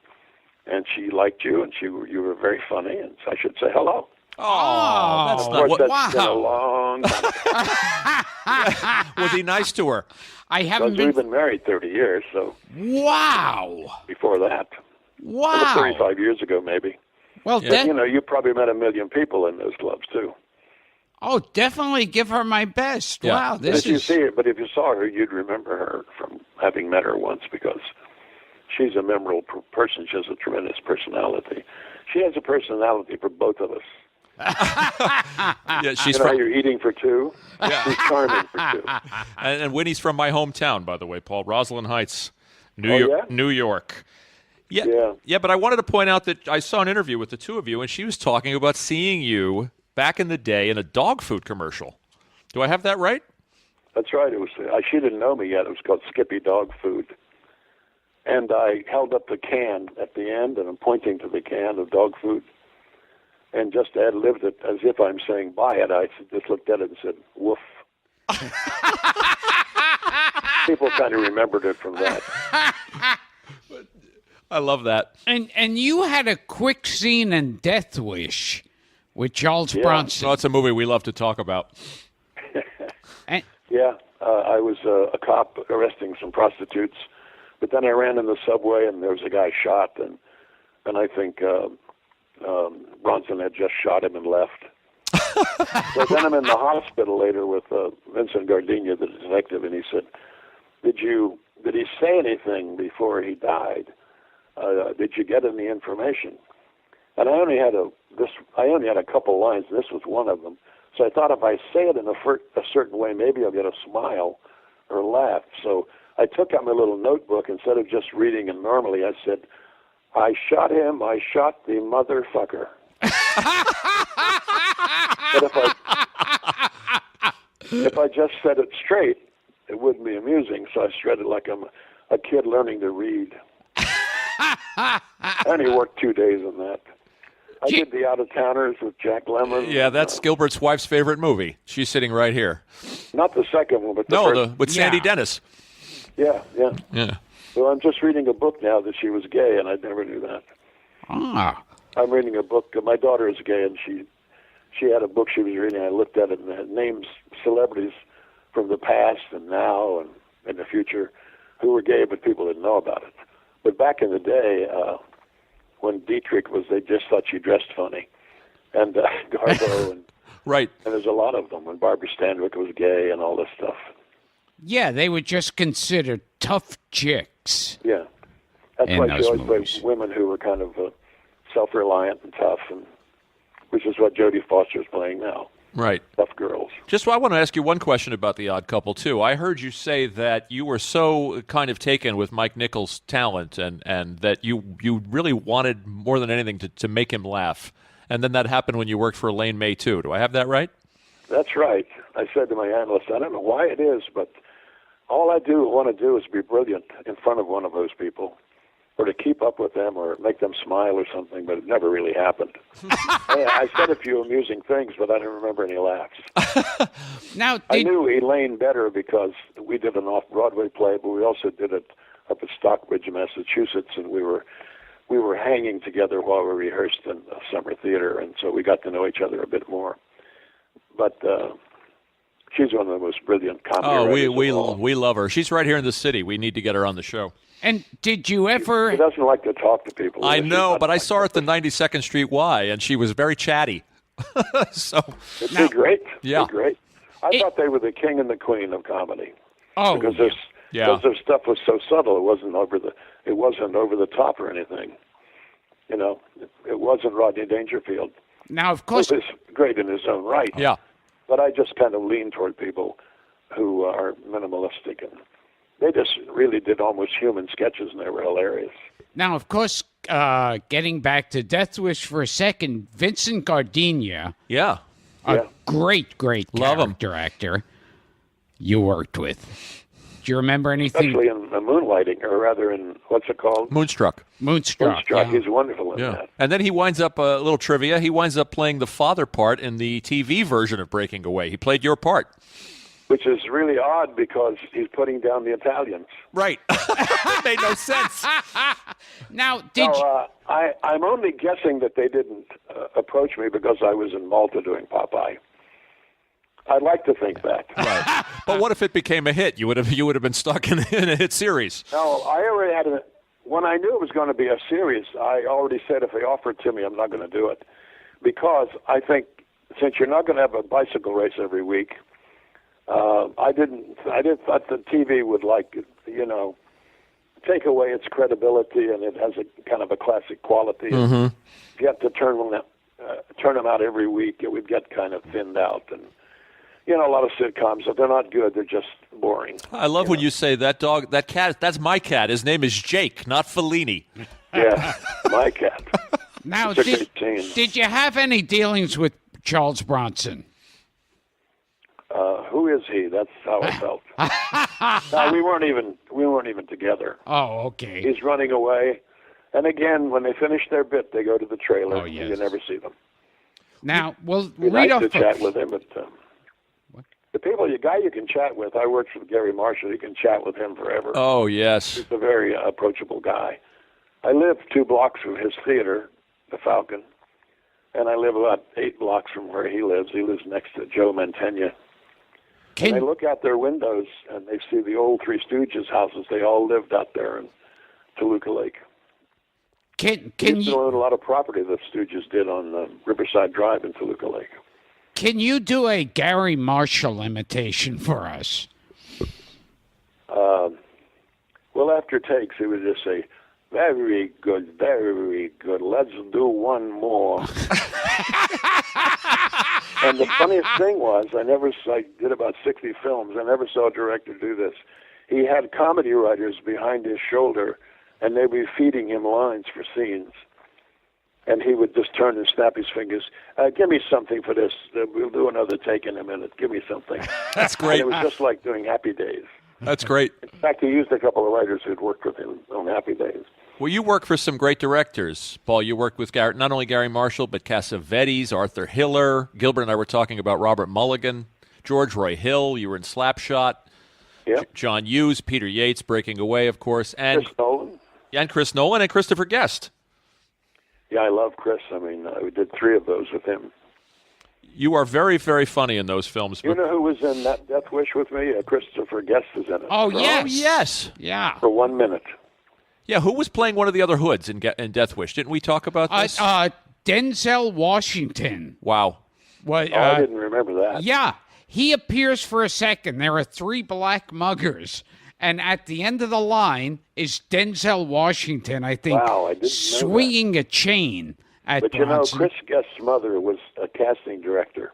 and she liked you, and you were very funny, and I should say hello.
Oh, that's
Of
not
course,
what.
that's been a long time.
Was he nice to her?
I haven't
We've been married 30 years, so
Wow.
before that.
Wow.
35 years ago, maybe.
Well,
But, you know, you probably met 1 million people in those clubs, too.
oh, definitely give her my best.
Yeah.
Wow, this
If you
is...
see it, but if you saw her, you'd remember her from having met her once because she's a memorable person. She has a tremendous personality. She has a personality for both of us.
Yeah, she's
You know how
from.
you're eating for 2?
Yeah.
She's charming for 2.
And Winnie's from my hometown, by the way, Paul. Roslyn Heights,
Oh, yeah?
New York.
Yeah.
Yeah, but I wanted to point out that I saw an interview with the two of you, and she was talking about seeing you back in the day in a dog food commercial. Do I have that right?
That's right. It was. She didn't know me yet. It was called Skippy Dog Food. And I held up the can at the end, and I'm pointing to the can of dog food. And just ad-libbed it as if I'm saying, buy it. I just looked at it and said, woof. People kind of remembered it from that.
I love that.
And you had a quick scene in Death Wish with Charles
Yeah.
Bronson.
Well, it's a movie we love to talk about.
And,
Yeah, I was a cop arresting some prostitutes, but then I ran in the subway and there was a guy shot, and I think Bronson had just shot him and left. So then I'm in the hospital later with Vincent Gardenia, the detective, and he said, "Did he say anything before he died? Did you get any information?" And I only had a couple lines, and this was one of them. So I thought if I say it in a certain way, maybe I'll get a smile or a laugh. So I took out my little notebook. Instead of just reading it normally, I said, "I shot him. I shot the motherfucker." But if I just said it straight, it wouldn't be amusing. So I said it like I'm a kid learning to read. I only worked 2 days on that. I did The Out-of-Towners with Jack Lemmon.
Yeah, that's Gilbert's wife's favorite movie. She's sitting right here.
Not the second one, but the first.
With Sandy
Yeah.
Dennis.
Yeah.
Yeah.
Well, I'm just reading a book now that she was gay, and I never knew that.
ah,
I'm reading a book. My daughter is gay, and she had a book she was reading. I looked at it, and it names celebrities from the past and now and in the future who were gay, but people didn't know about it. But back in the day, when Dietrich was, they just thought she dressed funny, and Garbo, and
Right.
there's a lot of them. When Barbara Stanwyck was gay and all this stuff.
yeah, they were just considered tough chicks.
Yeah, that's
In
why
those
she always
movies.
played women who were kind of self-reliant and tough, and which is what Jodie Foster's playing now.
Right.
Tough girls.
I want to ask you one question about The Odd Couple, too. I heard you say that you were so kind of taken with Mike Nichols' talent and that you really wanted more than anything to make him laugh. And then that happened when you worked for Elaine May, too. Do I have that right?
That's right. I said to my analyst, I don't know why it is, but all I want to do is be brilliant in front of one of those people, or to keep up with them or make them smile or something, but it never really happened. I said a few amusing things, but I don't remember any laughs.
Now,
I knew Elaine better because we did an off-Broadway play, but we also did it up at Stockbridge, Massachusetts, and we were hanging together while we rehearsed in a summer theater, and so we got to know each other a bit more. But she's one of the most brilliant comedy writers of all.
we love her. She's right here in the city. We need to get her on the show.
and did you ever...
She doesn't like to talk to people.
I
She's
know,
not
but I
like
saw her
that.
at the 92nd Street Y, and she was very chatty. So,
It'd
Now-
be great.
Yeah.
It'd be great. I thought they were the king and the queen of comedy.
Oh,
because
Yeah.
their stuff was so subtle. It wasn't over the top or anything. You know, it wasn't Rodney Dangerfield.
now, of
He
course,
was great in his own right.
yeah.
But I just kind of lean toward people who are minimalistic, and they just really did almost human sketches, and they were hilarious.
Now, of course, getting back to Death Wish for a second, Vincent Gardenia,
Yeah.
a great
Love him.
character actor you worked with. Do you remember anything?
Especially in Moonlighting, or rather in, what's it called?
Moonstruck.
Moonstruck.
Moonstruck.
Yeah.
He's wonderful in
Yeah.
that.
And then he winds up, a little trivia, he winds up playing the father part in the TV version of Breaking Away. He played your part.
Which is really odd because he's putting down the Italians.
Right. Made no sense.
Now, did you...
I'm only guessing that they didn't approach me because I was in Malta doing Popeye. I'd like to think that.
Right. But what if it became a hit? You would have been stuck in a hit series.
No, I already had when I knew it was going to be a series, I already said if they offer it to me, I'm not going to do it. Because I think since you're not going to have a bicycle race every week, I didn't thought the TV would take away its credibility, and it has a kind of a classic quality.
Mm-hmm.
If you have to turn them out every week, it would get kind of thinned out. And a lot of sitcoms, if they're not good, they're just boring.
I love when you say that cat, that's my cat. His name is Jake, not Fellini.
Yeah, my cat.
Now,
It's a great scene.
did you have any dealings with Charles Bronson?
Who is he? That's how I felt. No, we weren't even together.
Oh, okay.
He's running away, and again, when they finish their bit, they go to the trailer.
Oh, yes.
And you never see them.
Now, we'll
It'd be
read
nice
off...
to chat with him, but the guy you can chat with. I worked with Gary Marshall. You can chat with him forever.
Oh, yes.
He's a very approachable guy. I live 2 blocks from his theater, the Falcon, and I live about 8 blocks from where he lives. He lives next to Joe Mantegna. And they look out their windows, and they see the old Three Stooges houses. They all lived out there in Toluca Lake.
Can
He used to
you
own a lot of property the Stooges did on Riverside Drive in Toluca Lake.
can you do a Gary Marshall imitation for us?
Well, after takes, he would just say, very good, let's do one more. And the funniest thing was, I did about 60 films. I never saw a director do this. He had comedy writers behind his shoulder, and they'd be feeding him lines for scenes. And he would just turn and snap his fingers. Give me something for this. We'll do another take in a minute. Give me something.
That's great.
And it was just like doing Happy Days.
That's great.
In fact, he used a couple of writers who'd worked with him on Happy Days.
Well, you work for some great directors, Paul. You worked with not only Gary Marshall, but Cassavetes, Arthur Hiller. Gilbert and I were talking about Robert Mulligan, George Roy Hill. You were in Slapshot.
Yep.
John Hughes, Peter Yates, Breaking Away, of course. And
Chris Nolan.
And Chris Nolan and Christopher Guest.
Yeah, I love Chris. I mean, we did 3 of those with him.
You are very, very funny in those films.
You know who was in that Death Wish with me? Christopher Guest was in it.
Oh,
for,
yes.
Oh, yes.
Yeah.
For 1 minute.
Yeah, who was playing one of the other hoods in Death Wish? Didn't we talk about this?
Denzel Washington.
Wow.
What,
I didn't remember that.
Yeah. He appears for a second. There are 3 black muggers. And at the end of the line is Denzel Washington, I think,
Wow, I didn't know
swinging a chain at
But
Bronson.
Chris Guest's mother was a casting director,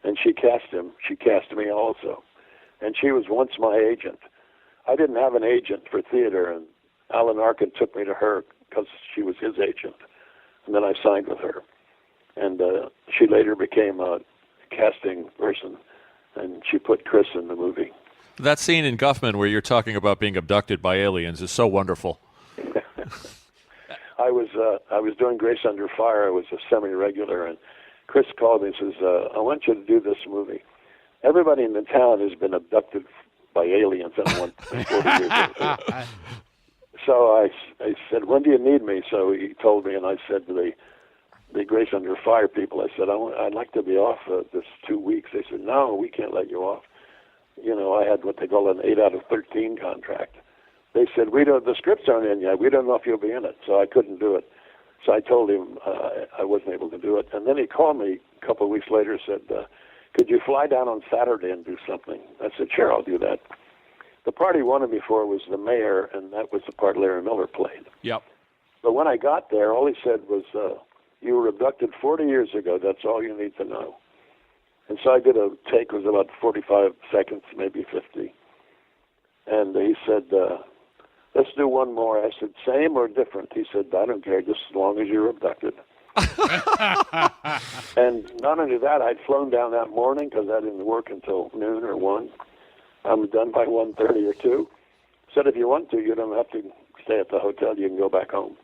and she cast him. She cast me also. And she was once my agent. I didn't have an agent for theater, and Alan Arkin took me to her because she was his agent. And then I signed with her. And she later became a casting person, and she put Chris in the movie.
That scene in Guffman where you're talking about being abducted by aliens is so wonderful.
I was doing Grace Under Fire. I was a semi-regular, and Chris called me and says, I want you to do this movie. Everybody in the town has been abducted by aliens in 40 years. So I said, when do you need me? So he told me, and I said to the Grace Under Fire people, I said, I'd like to be off this 2 weeks. They said, no, we can't let you off. You know, I had what they call an 8 out of 13 contract. They said, the scripts aren't in yet. We don't know if you'll be in it. So I couldn't do it. So I told him I wasn't able to do it. And then he called me a couple of weeks later and said, could you fly down on Saturday and do something? I said, sure, I'll do that. The part he wanted me for was the mayor, and that was the part Larry Miller played.
Yep.
But when I got there, all he said was, you were abducted 40 years ago. That's all you need to know. And so I did a take, it was about 45 seconds, maybe 50. And he said, let's do one more. I said, same or different? He said, I don't care, just as long as you're abducted. And not only that, I'd flown down that morning because I didn't work until noon or 1. I'm done by 1:30 or 2. Said if you want to, you don't have to stay at the hotel. You can go back home.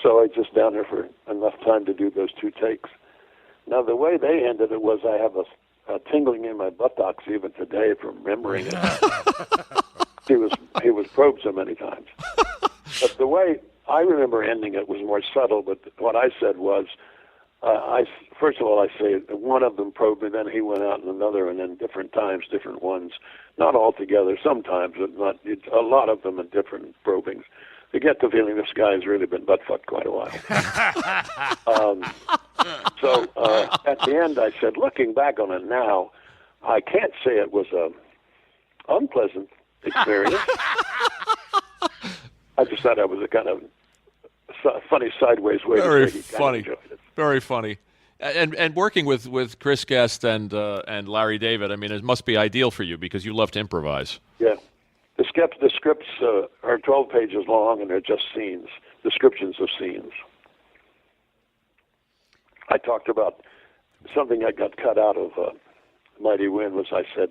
So I was just down there for enough time to do those 2 takes. Now, the way they ended it was I have a tingling in my buttocks even today from remembering it. He was probed so many times. But the way I remember ending it was more subtle, but what I said was, first of all, I say one of them probed me, then he went out and another, and then different times, different ones. Not all together, sometimes, but a lot of them in different probings. You get the feeling this guy's really been butt-fucked quite a while. So at the end, I said, looking back on it now, I can't say it was an unpleasant experience. I just thought that was a kind of funny sideways way
Very
to say he
funny.
kind of enjoyed it.
Very funny. And working with Chris Guest and Larry David, I mean, it must be ideal for you because you love to improvise.
Yeah. The scripts are 12 pages long, and they're just scenes, descriptions of scenes. I talked about something I got cut out of Mighty Wind was I said,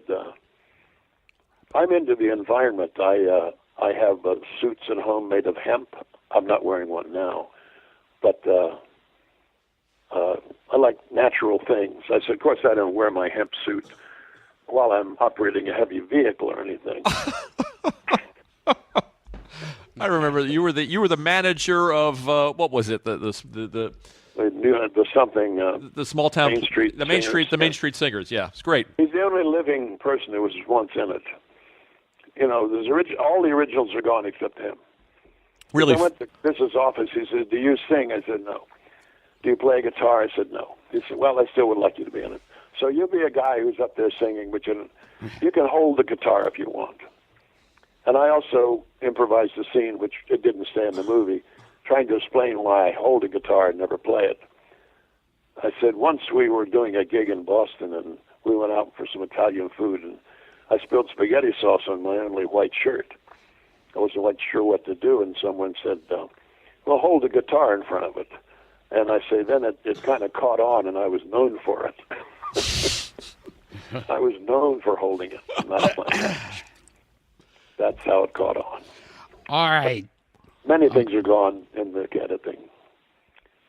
I'm into the environment. I have suits at home made of hemp. I'm not wearing one now, but I like natural things. I said, of course, I don't wear my hemp suit while I'm operating a heavy vehicle or anything.
I remember you were the manager of what was it the small town
Main Street
the Main Street Singers. Yeah, it's great.
He's the only living person who was once in it. You know, all the originals are gone except him.
Really?
I went to Chris's office. He said, "Do you sing?" I said, "No." "Do you play guitar?" I said, "No." He said, "Well, I still would like you to be in it. So you'll be a guy who's up there singing, but you can hold the guitar if you want." And I also improvised a scene, which it didn't stay in the movie, trying to explain why I hold a guitar and never play it. I said, once we were doing a gig in Boston, and we went out for some Italian food, and I spilled spaghetti sauce on my only white shirt. I wasn't quite sure what to do, and someone said, well, hold a guitar in front of it. And I say, then it kind of caught on, and I was known for it. I was known for holding it, not playing it. That's how it caught on.
All right.
Many things are gone in the editing,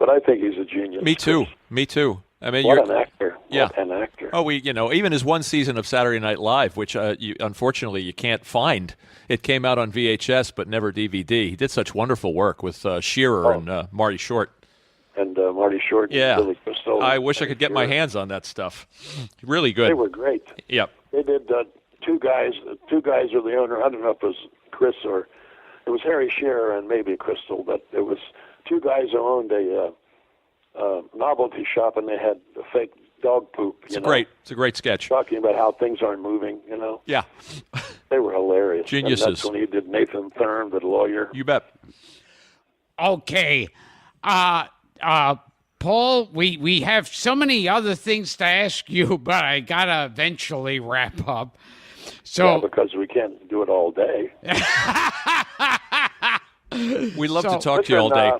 but I think he's a genius.
Me too. Me too. I mean,
what an actor!
Yeah.
What an actor!
Oh, even his one season of Saturday Night Live, which unfortunately you can't find. It came out on VHS, but never DVD. He did such wonderful work with Shearer and Marty Short.
And Marty Short.
Yeah.
And Billy Crystal.
I wish I could get my hands on that stuff. Really good.
They were great.
Yep.
They did two guys. Two guys are the owner. I don't know if it was Chris or it was Harry Shearer and maybe Crystal, but it was two guys who owned a novelty shop, and they had a fake dog poop.
It's a great sketch.
Talking about how things aren't moving,
Yeah.
They were hilarious.
Geniuses.
And that's when he did Nathan Thurm, the lawyer.
You bet.
Okay. Paul, we have so many other things to ask you, but I got to eventually wrap up. So,
yeah, because we can't do it all day.
We love to talk to you all day.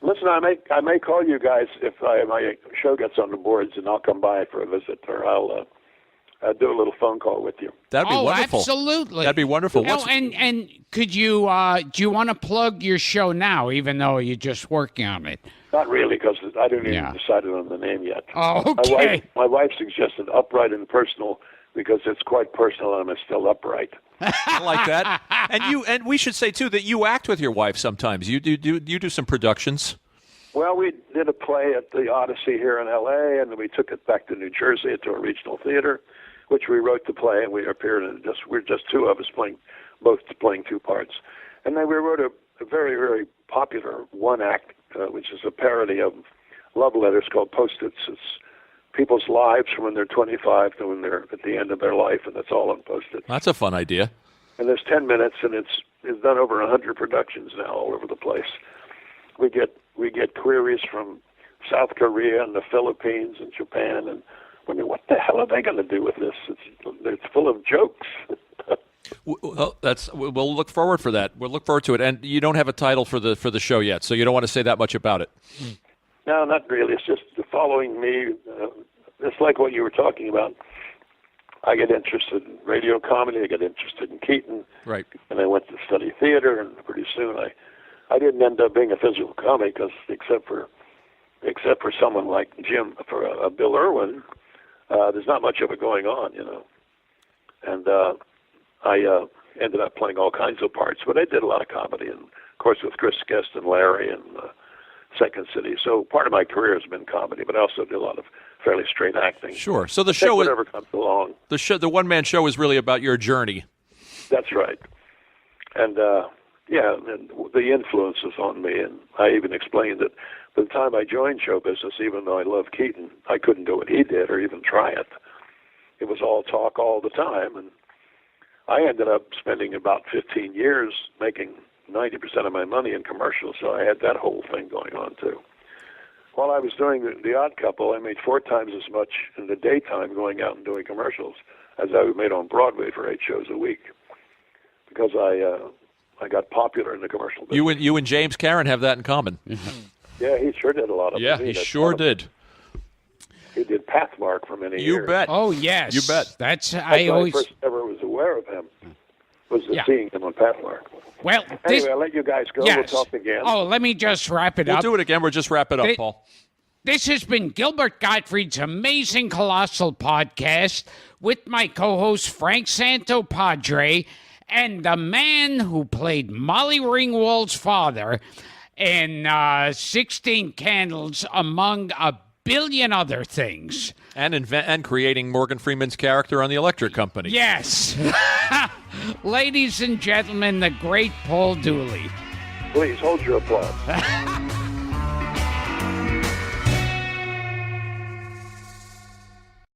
Listen, I may call you guys if my show gets on the boards, and I'll come by for a visit, or I'll do a little phone call with you.
That'd be wonderful.
Absolutely.
That'd be wonderful.
And could you do you want to plug your show now, even though you're just working on it?
Not really, because I haven't even decided on the name yet.
Oh, okay.
My wife suggested Upright and Personal because it's quite personal, and I'm still upright.
I like that. And we should say too that you act with your wife sometimes. You do some productions.
Well, we did a play at the Odyssey here in L.A., and then we took it back to New Jersey to a regional theater, which we wrote the play, and we appeared in it. We're just two of us playing two parts. And then we wrote a very, very popular one-act, which is a parody of love letters called Post-its. It's people's lives from when they're 25 to when they're at the end of their life, and that's all on Post-its.
That's a fun idea.
And there's 10 minutes, and it's done over 100 productions now all over the place. We get queries from South Korea and the Philippines and Japan and wondering what the hell are they going to do with this? It's full of jokes.
Well, we'll look forward for that. We'll look forward to it. And you don't have a title for the show yet, so you don't want to say that much about it.
No, not really. It's just following me. It's like what you were talking about. I get interested in radio comedy. I get interested in Keaton.
Right.
And I went to study theater, and pretty soon I didn't end up being a physical comic because except for someone like Jim, for Bill Irwin, there's not much of it going on, And I ended up playing all kinds of parts, but I did a lot of comedy, and of course with Chris Guest and Larry and Second City. So part of my career has been comedy, but I also did a lot of fairly straight acting.
Sure. So the show
whatever comes along.
The one-man show is really about your journey.
That's right. And and the influences on me, and I even explained that by the time I joined show business, even though I loved Keaton, I couldn't do what he did or even try it. It was all talk all the time, and I ended up spending about 15 years making 90% of my money in commercials, so I had that whole thing going on too. While I was doing the Odd Couple, I made 4 times as much in the daytime going out and doing commercials as I made on Broadway for 8 shows a week, because I got popular in the commercial business.
You and James Karen have that in common.
Yeah, he sure did a lot of it.
Yeah, he sure did.
He did Pathmark for many years.
You bet.
Oh, yes.
You bet.
That's
I
always...
first ever was aware of him, was
Yeah.
seeing him on Pathmark.
Well,
Anyway, I'll let you guys go.
Yes.
We'll talk again.
Oh, let me just wrap it
We'll
up.
do it again. We'll just wrap it up, Paul.
This has been Gilbert Gottfried's Amazing Colossal podcast with my co-host Frank Santopadre and the man who played Molly Ringwald's father in 16 Candles, among a billion other things.
And creating Morgan Freeman's character on The Electric Company.
Yes. Ladies and gentlemen, the great Paul Dooley.
Please hold your applause.